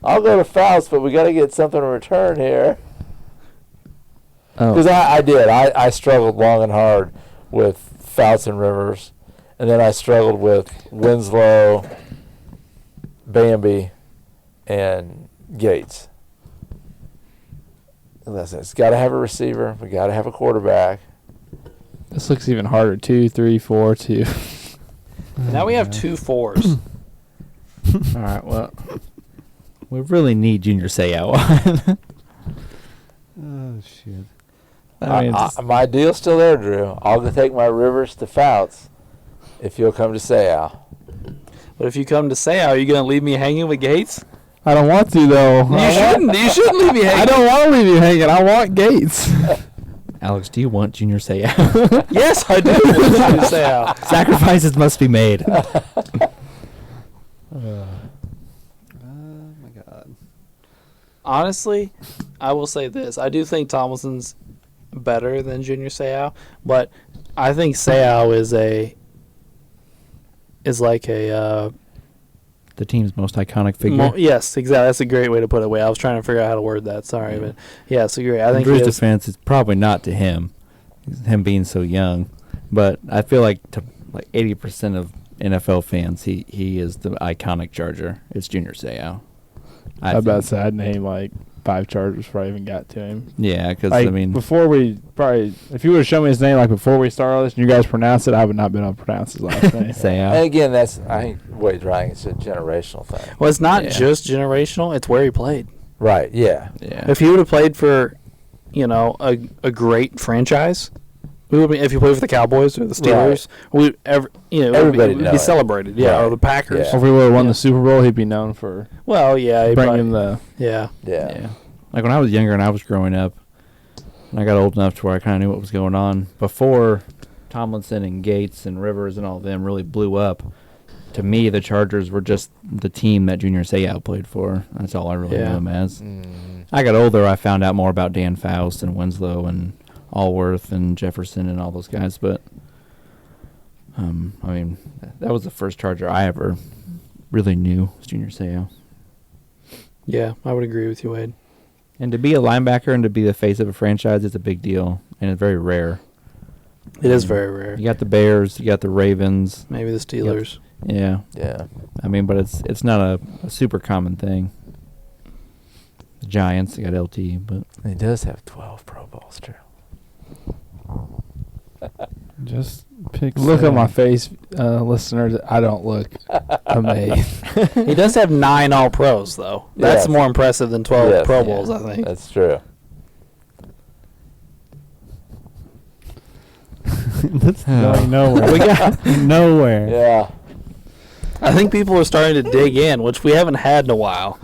I'll go to Faust, but we got to get something in return here. Oh. Because I struggled long and hard with Faust and Rivers, and then I struggled with Winslow, Bambi, and Gates. Listen, it's got to have a receiver. We got to have a quarterback. This looks even harder. 2, 3, 4, 2. Now we have 2 4s. All right. Well, We really need Junior Seau. Oh, shit. I mean, it's- My deal's still there, Drew. I'll go take my Rivers to Fouts if you'll come to Seau. But if you come to Seau, are you going to leave me hanging with Gates? I don't want to though. You shouldn't. You shouldn't leave me I hanging. don't want to leave you hanging. I want Gates. Alex, do you want Junior Seau? Yes, I do. want you to Seau. Sacrifices must be made. Oh, my God. Honestly, I will say this. I do think Tomlinson's better than Junior Seau, but I think Seau is like a The team's most iconic figure. yes, exactly. That's a great way to put it. I was trying to figure out how to word that. Sorry, but yes, agree. I In think Drew's he is. defense, it's probably not to him being so young, but I feel like to like 80% of NFL fans, he is the iconic Charger. It's Junior Seau. I about to say I'd name like 5 Chargers before I even got to him. Yeah, because Like, I mean, before we probably, if you would have shown me his name like before we started all this, and you guys pronounced it, I would not been able to pronounce his last name. And Seau. again, I think Wade's right. It's a generational thing. Well, it's not Yeah. just generational. It's where he played. Right, yeah. Yeah. If he would have played for, a great franchise, we would be. If he played for the Cowboys or the Steelers, Everybody would know be it. celebrated. Yeah, Right. or the Packers. Yeah. If we would have won Yeah. the Super Bowl, he'd be known for Well, yeah, he bringing probably- the. yeah. Yeah. Like when I was younger and I was growing up, and I got old enough to where I kind of knew what was going on. Before Tomlinson and Gates and Rivers and all of them really blew up, to me, the Chargers were just the team that Junior Seau played for. That's all I really knew them as. I got older, I found out more about Dan Faust and Winslow and Allworth and Jefferson and all those guys. But, I mean, that was the first Charger I ever really knew, was Junior Seau. Yeah, I would agree with you, Wade. And to be a linebacker and to be the face of a franchise is a big deal, and it's very rare. It is very rare. You got the Bears, you got the Ravens. Maybe the Steelers. Yeah. Yeah. I mean, but it's not a super common thing. The Giants, they got LT, but He does have 12 Pro Bowls, true. Just pick. Look at seven. my face, listeners. I don't look amazed. He does have 9 All-Pros, though. That's Yes. more impressive than 12 Yes. Pro Yeah. Bowls, I think. That's true. That's going nowhere. we got nowhere. Yeah. I think people are starting to dig in, which we haven't had in a while.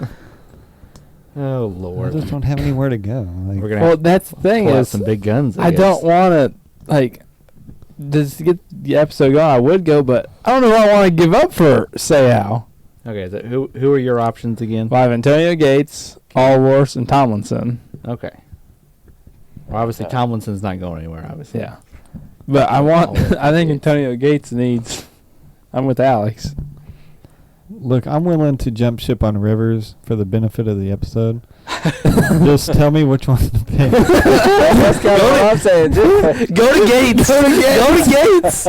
oh I Lord, just don't have anywhere to go. Like, we're gonna Well, have that's the to thing pull out is, some big guns. I guess. don't want to like just to get the episode going. I would go, but I don't know who I want to give up for Seau. Okay, so who are your options again? I have Antonio Gates, Allworth, and Tomlinson. Okay. Well, obviously Tomlinson's not going anywhere. Obviously. Yeah, but I want. Allworth I think and Gates. Antonio Gates needs. I'm with Alex. look, I'm willing to jump ship on Rivers for the benefit of the episode. Just tell me which one to pick. That's kind of what I'm saying, too. Go to Gates! Go to Gates!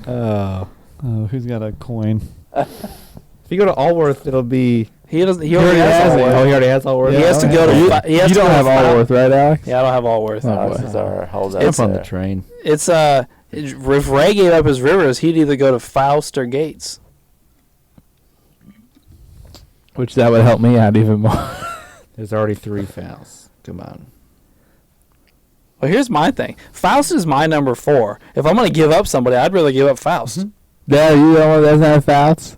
Oh. Oh, who's got a coin? If you go to Allworth, it'll be. He doesn't. He already already has has it. Allworth. Oh, he already has Allworth. He has to go to. You, He has you to don't go have to five. Allworth, right, Alex? Yeah, I don't have Allworth. Oh, Alex boy. is our holdout. I'm It's on there. the train. It's if Ray gave up his Rivers, he'd either go to Faust or Gates. Which that would help me out even more. There's already 3 fouls. Come on. Well, here's my thing. Faust is my number 4. If I'm going to give up somebody, I'd rather give up Faust. Yeah, you the only one that doesn't have fouls.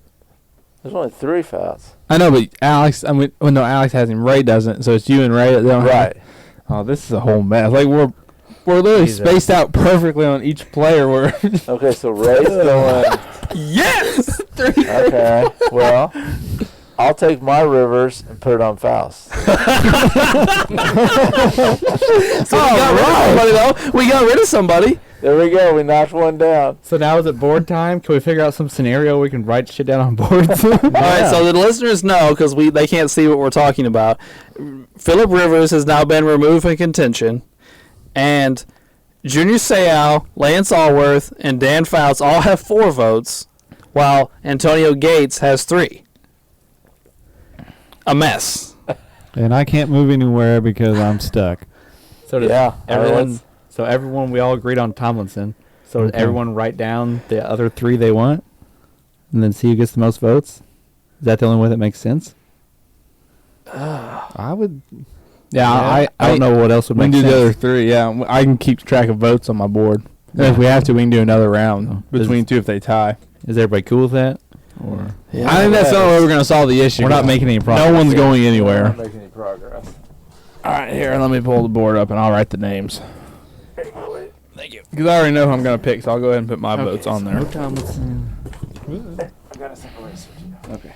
There's only 3 fouls. I know, but Alex. I mean, well, no, Alex has him. Ray doesn't. So it's you and Ray that don't have. Right. Oh, this is a whole mess. Like we're literally Jesus. spaced out perfectly on each player. We're Okay, so Ray's going. Yes! Okay. Well, I'll take my Rivers and put it on Faust. So we got rid of somebody, though. We got rid of somebody. There we go. We knocked one down. So now is it board time? Can we figure out some scenario where we can write shit down on boards? All right, so the listeners know, because they can't see what we're talking about. Phillip Rivers has now been removed from contention, and Junior Seau, Lance Allworth, and Dan Fouts all have 4 votes, while Antonio Gates has 3. A mess. And I can't move anywhere because I'm stuck. So does Yeah, everyone, we all agreed on Tomlinson. So does Okay. everyone write down the other 3 they want, and then see who gets the most votes? Is that the only way that makes sense? I would. yeah. I don't know what else would We can make do the other sense. 3. Yeah, I can keep track of votes on my board. And if we have to, we can do another round Oh. between 2 if they tie. Is everybody cool with that? Or Yeah. I think that's the only way we're gonna solve the issue. we're not making any progress. No one's going We're anywhere. not making any progress. All right, here. Let me pull the board up and I'll write the names. Thank you. Because I already know who I'm gonna pick, so I'll go ahead and put my votes on there. No Tomlinson. I got a separation. Okay.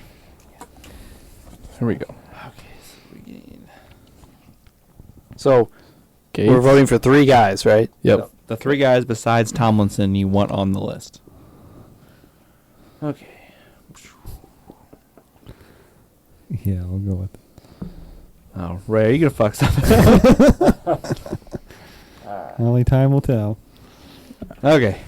Here we go. So Gates. we're voting for 3 guys, right? Yep. The 3 guys besides Tomlinson you want on the list. Okay. Yeah, I'll go with. Oh, Ray, are you gonna fuck something? Only time will tell. Okay.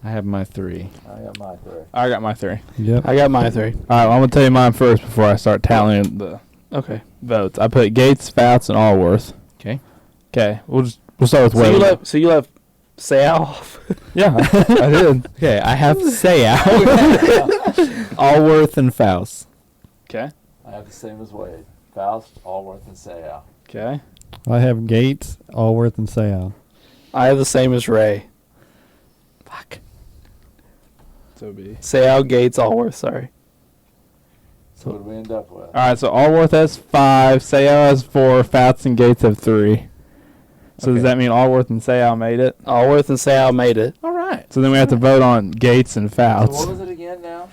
I have my 3. I got my 3. I got my 3. Yep. I got my 3. All right, well, I'm gonna tell you mine first before I start tallying the Okay. votes. I put Gates, Fouts, and Allworth. Okay. Okay, we'll start with So Wade. you left Seau off. Yeah, I did. Okay, I have Seau, Allworth, and Faust. Okay. I have the same as Wade. Faust, Allworth, and Seau. Okay. I have Gates, Allworth, and Seau. I have the same as Ray. Fuck. So be. Seau, Gates, Allworth. Sorry. So what did we end up with? All right, so Allworth has 5, Seau has 4, Fouts and Gates have 3. So does that mean Allworth and Sayal made it? Allworth and Sayal made it. All right. So then we have to vote on Gates and So Fouts. what was it again now?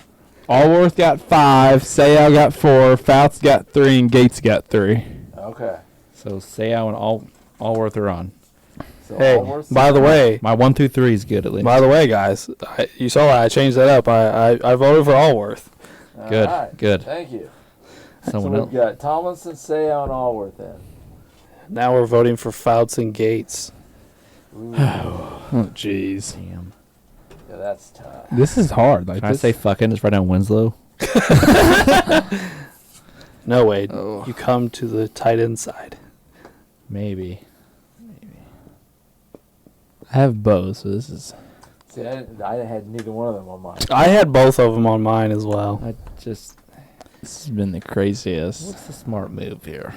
Allworth got 5, Sayal got 4, Fouts got 3, and Gates got 3. Okay. So Sayal and Allworth are on. So Hey, Allworth- by the way, My 1, 2, 3 is good at least. guys, you saw I changed that up. I voted for Allworth. All Good, right. good. Thank you. Someone so else. we've got Tomlinson, Sayal, and Allworth in. Now we're voting for Fouts and Gates. Ooh. Oh, jeez. Damn. Yeah, that's tough. This is hard. Like Can I this. say fucking? Just write down Winslow. No, Wade. Oh. You come to the tight end side. Maybe. I have both, so this is. See, I had neither one of them on mine. I had both of them on mine as well. I just. This has been the craziest. What's the smart move here?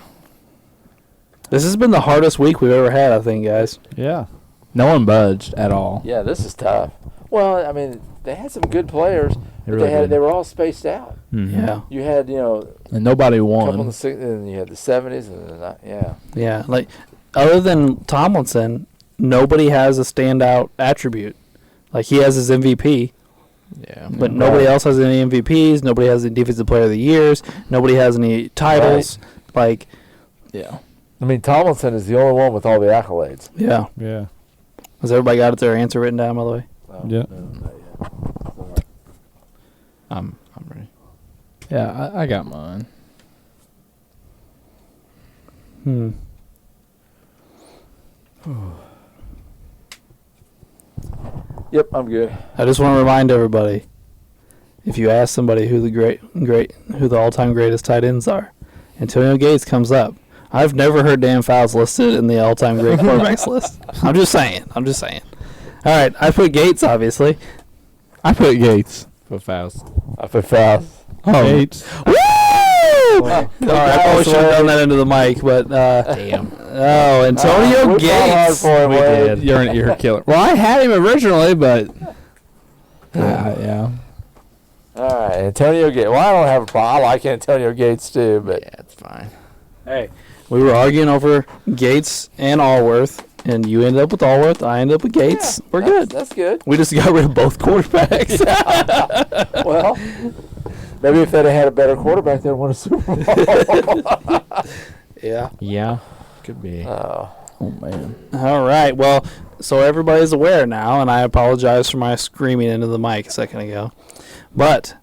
This has been the hardest week we've ever had, I think, guys. Yeah. No one budged at all. Yeah, this is tough. Well, I mean, they had some good players, but really did. they were all spaced out. Mhm. Yeah. You had, And nobody a couple in won. the and you had the 70s, and yeah. Yeah. Like, other than Tomlinson, nobody has a standout attribute. Like, he has his MVP, Yeah. but nobody else has any MVPs. Nobody has any Defensive Player of the Years. Nobody has any titles. Like, Yeah. I mean, Tomlinson is the only one with all the accolades. yeah. Yeah. Has everybody got their answer written down, by the way? Oh, Yeah. No, not yet. Sorry. I'm ready. Yeah, I got mine. Yep, I'm good. I just want to remind everybody, if you ask somebody who the all-time greatest tight ends are, Antonio Gates comes up. I've never heard Dan Fouts listed in the all-time great quarterbacks list. I'm just saying. All right, I put Gates, obviously. I put Gates. For Faust. I put Faust. Oh, Gates. Woo! All right, I probably should have done that into the mic, but Damn. oh, Antonio we fought hard Gates. for him, We Wade. did. you're an ear killer. Well, I had him originally, but yeah. All right, Antonio Gates. Well, I don't have a problem. I like Antonio Gates too, but Yeah, it's fine. Hey, we were arguing over Gates and Allworth, and you ended up with Allworth. I ended up with Gates. yeah, We're that's- good. That's good. We just got rid of both quarterbacks. Well, maybe if they'd have had a better quarterback, they'd won a Super Bowl. Yeah. Yeah. Could be. Oh, Oh man. All right. Well, so everybody's aware now, and I apologize for my screaming into the mic a second ago. But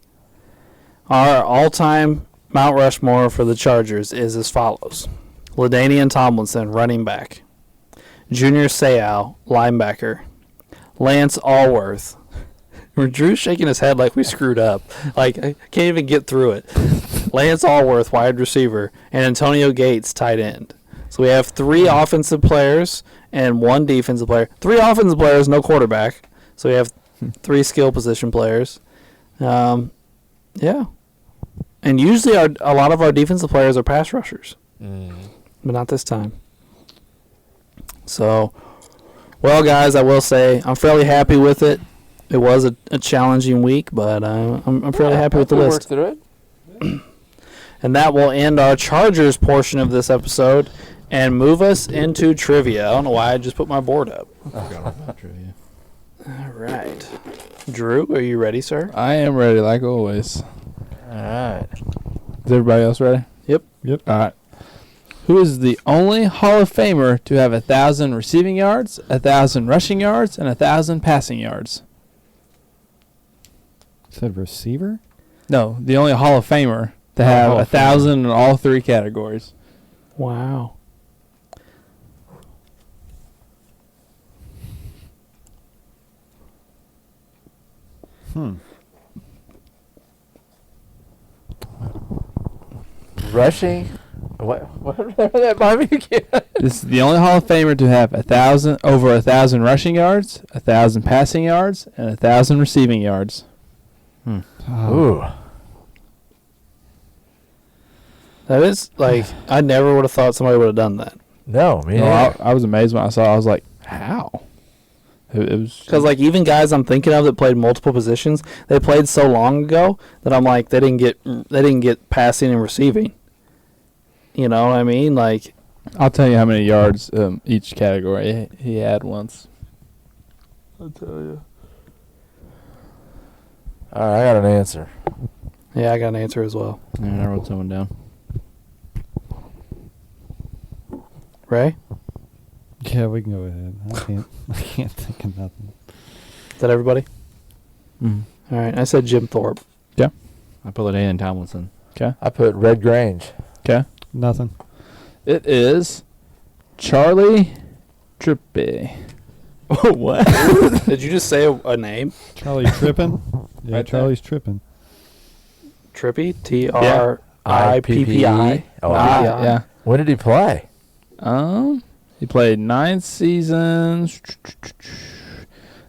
our all-time Mount Rushmore for the Chargers is as follows. LaDainian Tomlinson, running back. Junior Seau, linebacker. Lance Allworth. Drew's shaking his head like we screwed up. Like, I can't even get through it. Lance Allworth, wide receiver. And Antonio Gates, tight end. So we have 3 offensive players and 1 defensive player. 3 offensive players, no quarterback. So we have 3 skill position players. Yeah. And usually a lot of our defensive players are pass rushers. But not this time. So, well, guys, I will say I'm fairly happy with it. It was a challenging week, but I'm fairly happy with the we list. worked through it. And that will end our Chargers portion of this episode and move us into trivia. I don't know why I just put my board up. Trivia. All right. Drew, are you ready, sir? I am ready, like always. All right. Is everybody else ready? Yep. Yep. All right. Who is the only Hall of Famer to have 1,000 receiving yards, 1,000 rushing yards, and 1,000 passing yards? Said receiver? No, the only Hall of Famer to have Hall of 1,000 in all 3 categories. Wow. Rushing. What that might be again. This is the only Hall of Famer to have over 1,000 rushing yards, 1,000 passing yards, and 1,000 receiving yards. Ooh. That is, like, I never would have thought somebody would have done that. No, me No, neither. I was amazed when I saw it. I was like, how? It was Because, like, even guys I'm thinking of that played multiple positions, they played so long ago that I'm like, they didn't get passing and receiving. You know what I mean? Like, I'll tell you how many yards each category he had once. I'll tell you. All right, I got an answer. Yeah, I got an answer as well. And I wrote someone down. Ray? Yeah, we can go ahead. I can't think of nothing. Is that everybody? Mm-hmm. All right. I said Jim Thorpe. I put LaDainian Tomlinson. I put Red Grange. Okay. Nothing. It is Charlie Trippy. Oh, what? Did you just say a name? Charlie tripping? Yeah, Right Charlie's tripping. Trippy? Trippi? Oh, Yeah. When did he play? He played 9 seasons,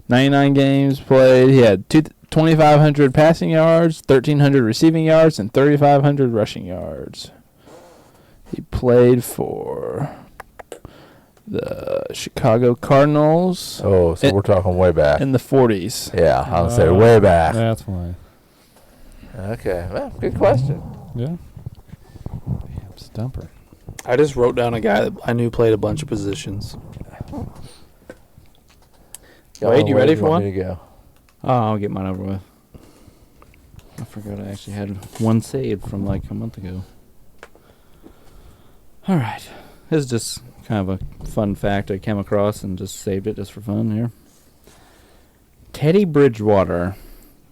99 games played. He had 2,500 passing yards, 1,300 receiving yards, and 3,500 rushing yards. He played for the Chicago Cardinals Oh, so we're talking way back. in the 40s. Yeah, I'll say way back. That's why. Okay, well, good question. Yeah. Damn, stumper. I just wrote down a guy that I knew played a bunch of positions. Wade, you ready for one? Me to go? Oh, I'll get mine over with. I forgot I actually had one saved from like a month ago. All right. This is just kind of a fun fact I came across and just saved it just for fun here. Teddy Bridgewater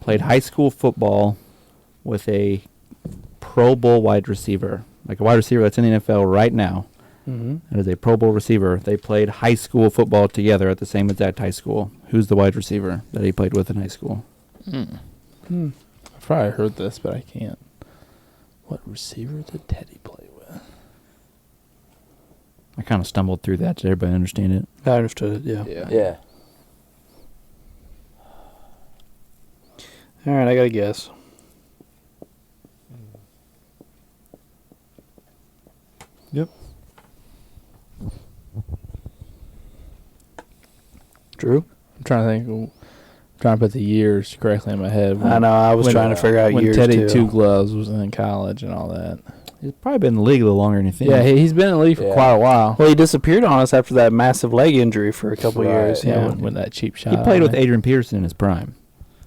played high school football with a Pro Bowl wide receiver. Like a wide receiver that's in the NFL right now. Mm-hmm. That is a Pro Bowl receiver. They played high school football together at the same exact high school. Who's the wide receiver that he played with in high school? I've probably heard this, but I can't. What receiver did Teddy play with? I kind of stumbled through that. Did everybody understand it? I understood it, yeah. Yeah. All right, I got to guess. Yep. Drew? I'm trying to put the years correctly in my head. I know, I was trying to figure out when years, Teddy too. Two Gloves was in college and all that. He's probably been in the league a little longer than you think. Yeah, he's been in the league for Yeah. quite a while. Well, he disappeared on us after that massive leg injury for a couple Right. years. Yeah, Yeah. with that cheap shot. He played on with it. Adrian Peterson in his prime.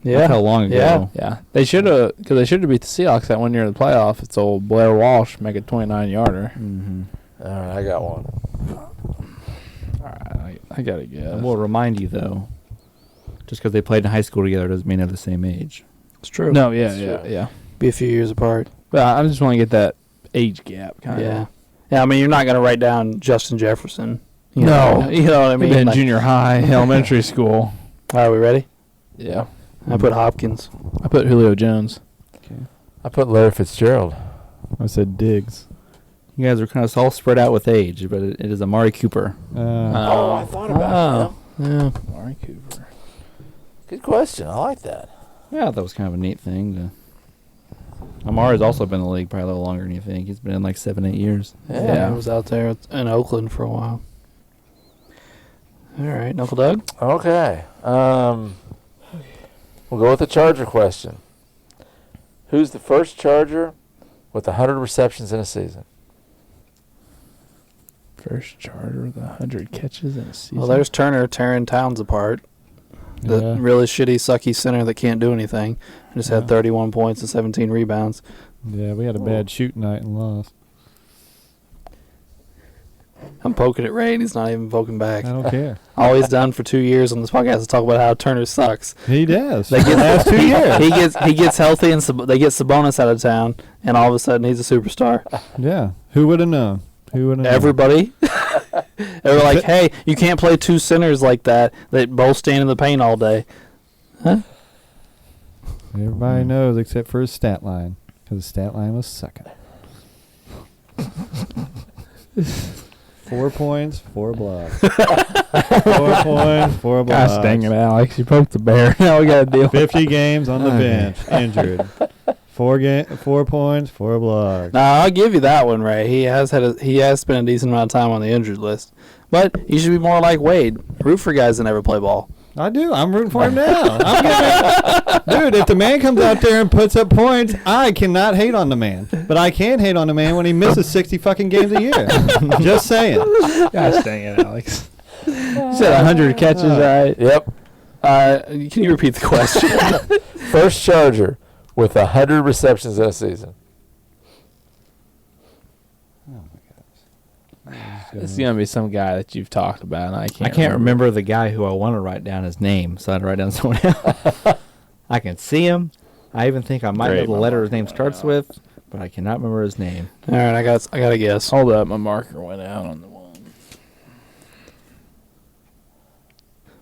Yeah. That's how long ago. Yeah. Yeah, they should have beat the Seahawks that one year in the playoff. It's old Blair Walsh make a 29-yarder. Mm-hmm. All right, I got one. All right, I gotta guess. I will remind you, though, just because they played in high school together doesn't mean they're the same age. It's true. No, It's yeah. true. Be a few years apart. But I just want to get that age gap kind of. Yeah. Yeah, I mean, you're not going to write down Justin Jefferson. You No. know, you know what I mean? Maybe in Like- junior high, elementary school. All right, we ready? Yeah, I put Hopkins. I put Julio Jones. I put Larry Fitzgerald. I said Diggs. You guys are kind of all spread out with age, but it is Amari Cooper. Oh, I thought about Yeah. Amari Cooper. that. Good question. I like that. Yeah, that was kind of a neat thing. Amari's also been in the league probably a little longer than you think. He's been in like 7-8 years. Yeah, I was out there in Oakland for a while. All right, Knuckle Doug. Okay. We'll go with the Charger question. Who's the first Charger with 100 receptions in a season? First Charger with 100 catches in a season. Well, there's Turner tearing Towns apart. The Yeah. really shitty, sucky center that can't do anything. Just had Yeah. 31 points and 17 rebounds. Yeah, we had a bad shoot night and lost. I'm poking at Ray, and he's not even poking back. I don't care. All he's done for 2 years on this podcast is talk about how Turner sucks. He does. They get the last 2 years. He gets healthy, and they get Sabonis out of town, and all of a sudden he's a superstar. Yeah. Who would have known? Who would have known? Everybody, they were like, "Hey, you can't play two centers like that both stand in the paint all day." Huh? Everybody knows except for his stat line, because his stat line was sucking. 4 points, 4 blocks. 4 points, 4 blocks. Gosh dang it, Alex. You poked the bear. Now we got to deal with 50 games on the Okay. bench, injured. 4 points, 4 blocks. Now I'll give you that one, Ray. He has spent a decent amount of time on the injured list, but you should be more like Wade. Root for guys that never play ball. I do. I'm rooting for him now. Dude, if the man comes out there and puts up points, I cannot hate on the man. But I can hate on the man when he misses 60 fucking games a year. Just saying. Gosh dang it, Alex. You said 100 catches, right? Yep. Can you repeat the question? First Charger with 100 receptions this season. It's gonna be some guy that you've talked about, and I can't remember the guy who I want to write down his name, so I had to write down someone else. I can see him. I even think I might know the letter his name starts with, but I cannot remember his name. All right, I got a guess. Hold up, my marker went out on the one.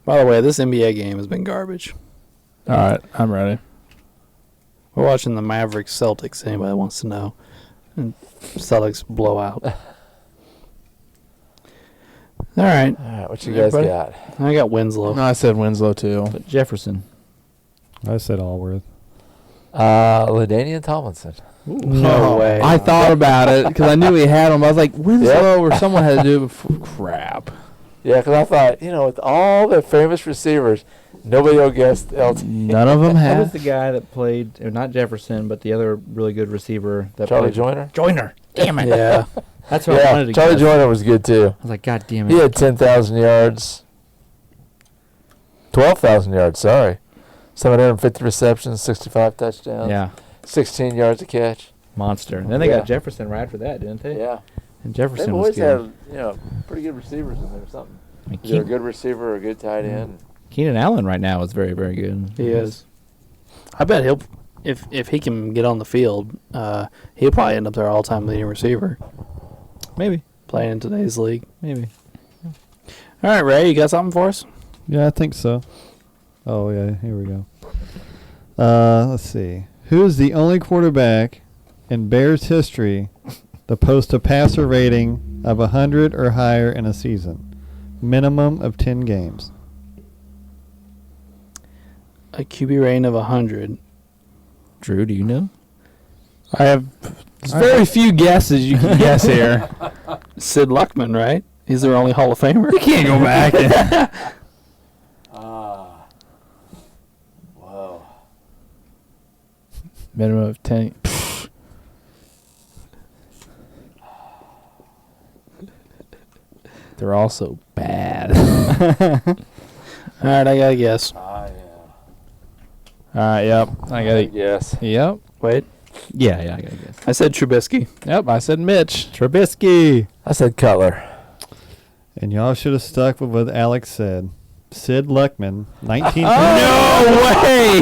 By the way, this NBA game has been garbage. All right, I'm ready. We're watching the Mavericks Celtics. Anybody wants to know? And Celtics blow out. All right. What you guys Everybody? got? I got Winslow. No, I said Winslow too. But Jefferson. I said Allworth. LaDainian Tomlinson. No way. I thought about it because I knew he had him. I was like, Winslow or someone had to do it before. Crap. Yeah, because I thought, with all the famous receivers, nobody will guess LT. None of them What was had. the guy that played, not Jefferson, but the other really good receiver that Charlie played? Joyner? Joyner. Damn it. Yeah. That's what I wanted to Charlie guess. Joyner was good too. I was like, God damn it. He had 10,000 yards. 12,000 yards, sorry. 750 receptions, 65 touchdowns. Yeah. 16 yards a catch. Monster. And then they Yeah. got Jefferson right after that, didn't they? Yeah. And They've Jefferson was always good. had, pretty good receivers in there or something. I mean, Either a good receiver or a good tight end. Keenan Allen right now is very, very good. He is. I bet he'll, if he can get on the field, he'll probably end up their all-time leading receiver Maybe. playing in today's league. Maybe. All right, Ray, you got something for us? Yeah, I think so. Oh, yeah, here we go. Let's see. Who is the only quarterback in Bears history to post a passer rating of 100 or higher in a season? Minimum of 10 games. A QB rating of 100. Drew, do you know? I have very few guesses you can guess here. Sid Luckman, right? He's their only Hall of Famer. You can't go back. Whoa. Minimum of 10. They're all so bad. All right, I got a guess. Yeah. All right, yep. I got it. Yes. Yep. Wait, Yeah, I gotta guess. I said Trubisky. Yep, I said Mitch. Trubisky. I said Cutler. And y'all should have stuck with what Alex said. Sid Luckman, 19. No way!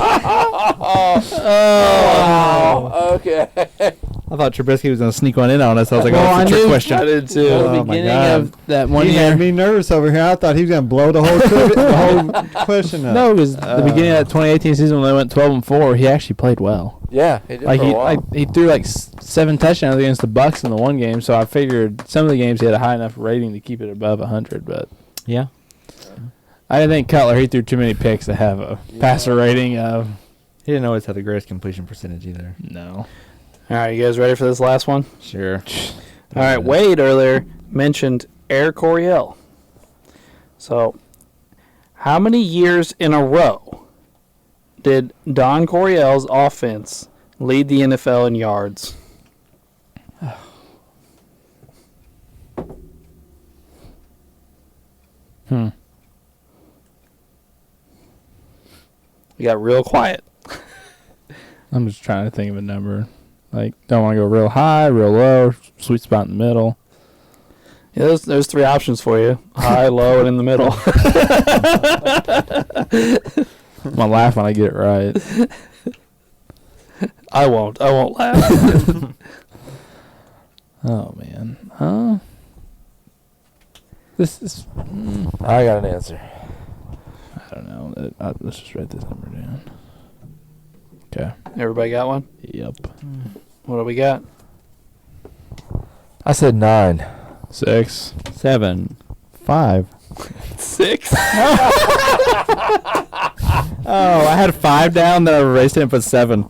Oh, okay. I thought Trubisky was gonna sneak one in on us. I was like, Well, oh, that's a I trick knew- question. I did too. Oh, the my beginning God. of that one He year. had me nervous over here. I thought he was going to blow the whole question up. No, it was the beginning of that 2018 season when they went 12-4. He actually played well. Yeah, he did Like for a he while. he threw like 7 touchdowns against the Bucks in the one game. So I figured some of the games he had a high enough rating to keep it above 100. But Yeah. I didn't think Cutler. He threw too many picks to have a passer rating of He didn't always have the greatest completion percentage either. no. All right, you guys ready for this last one? Sure. All right, Wade earlier mentioned Air Coryell. So, how many years in a row did Don Coryell's offense lead the NFL in yards? Hmm. We got real quiet. I'm just trying to think of a number. Like, don't want to go real high, real low, sweet spot in the middle. Yeah, there's 3 options for you: high, low, and in the middle. I'm gonna laugh when I get it right. I won't laugh. Oh man. This is. I got an answer. I don't know. Let's just write this number down. Okay. Everybody got one? Yep. What do we got? I said 9. 6. 7. 5. 6. Oh, I had 5 down, then I erased it and put 7.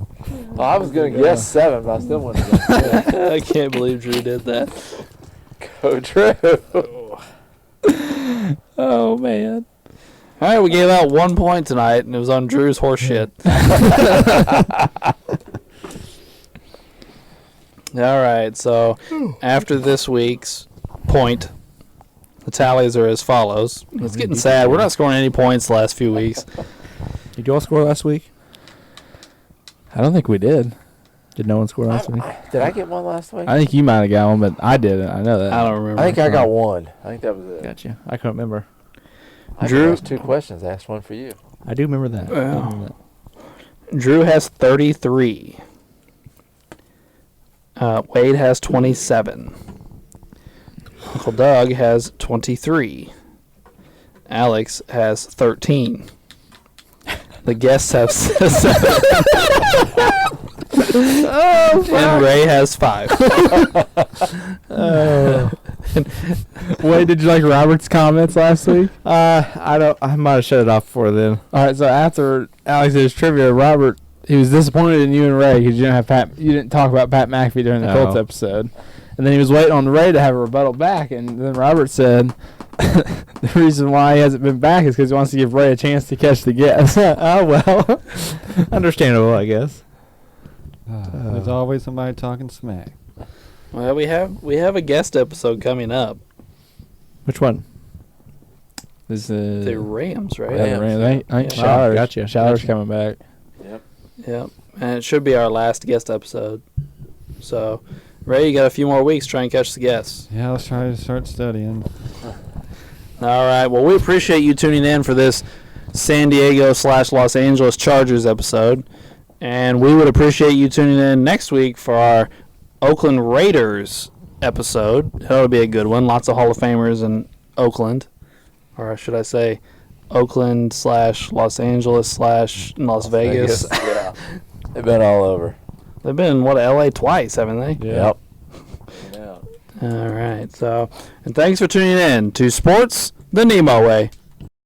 Well, I was going to guess 7, but I still wouldn't have guessed it. I can't believe Drew did that. Go Drew. Oh man. All right, we gave out 1 point tonight, and it was on Drew's horse shit. All right, so after this week's point, the tallies are as follows. It's getting sad. We're not scoring any points the last few weeks. Did you all score last week? I don't think we did. Did no one score last week? Did I get one last week? I think you might have got one, but I didn't. I know that. I don't remember. I think I got one. I think that was it. Gotcha. I couldn't remember. I Drew? asked 2 questions. I asked one for you. I do remember that. I Well. remember that. Drew has 33. Wade has 27. Uncle Doug has 23. Alex has 13. The guests have 7. And Ray has 5. Wait, did you like Robert's comments last week? I might have shut it off before then. All right, so after Alex's trivia, Robert, he was disappointed in you and Ray because you didn't talk about Pat McAfee during the Colts episode, and then he was waiting on Ray to have a rebuttal back, and then Robert said the reason why he hasn't been back is because he wants to give Ray a chance to catch the guess. Oh well, understandable, I guess. There's always somebody talking smack. Well, we have a guest episode coming up. Which one? This The Rams, right? Rams. I think Yeah. Showers. Gotcha. Showers coming back. Yep. And it should be our last guest episode. So, Ray, you got a few more weeks. Try and catch the guests. Yeah, let's try to start studying. All right. Well, we appreciate you tuning in for this San Diego / Los Angeles Chargers episode. And we would appreciate you tuning in next week for our Oakland Raiders episode. That'll be a good one. Lots of Hall of Famers in Oakland. Or should I say Oakland / Los Angeles / Las Vegas. Yeah. They've been all over. They've been, LA twice, haven't they? Yep. All right. So, and thanks for tuning in to Sports the NEMO Way.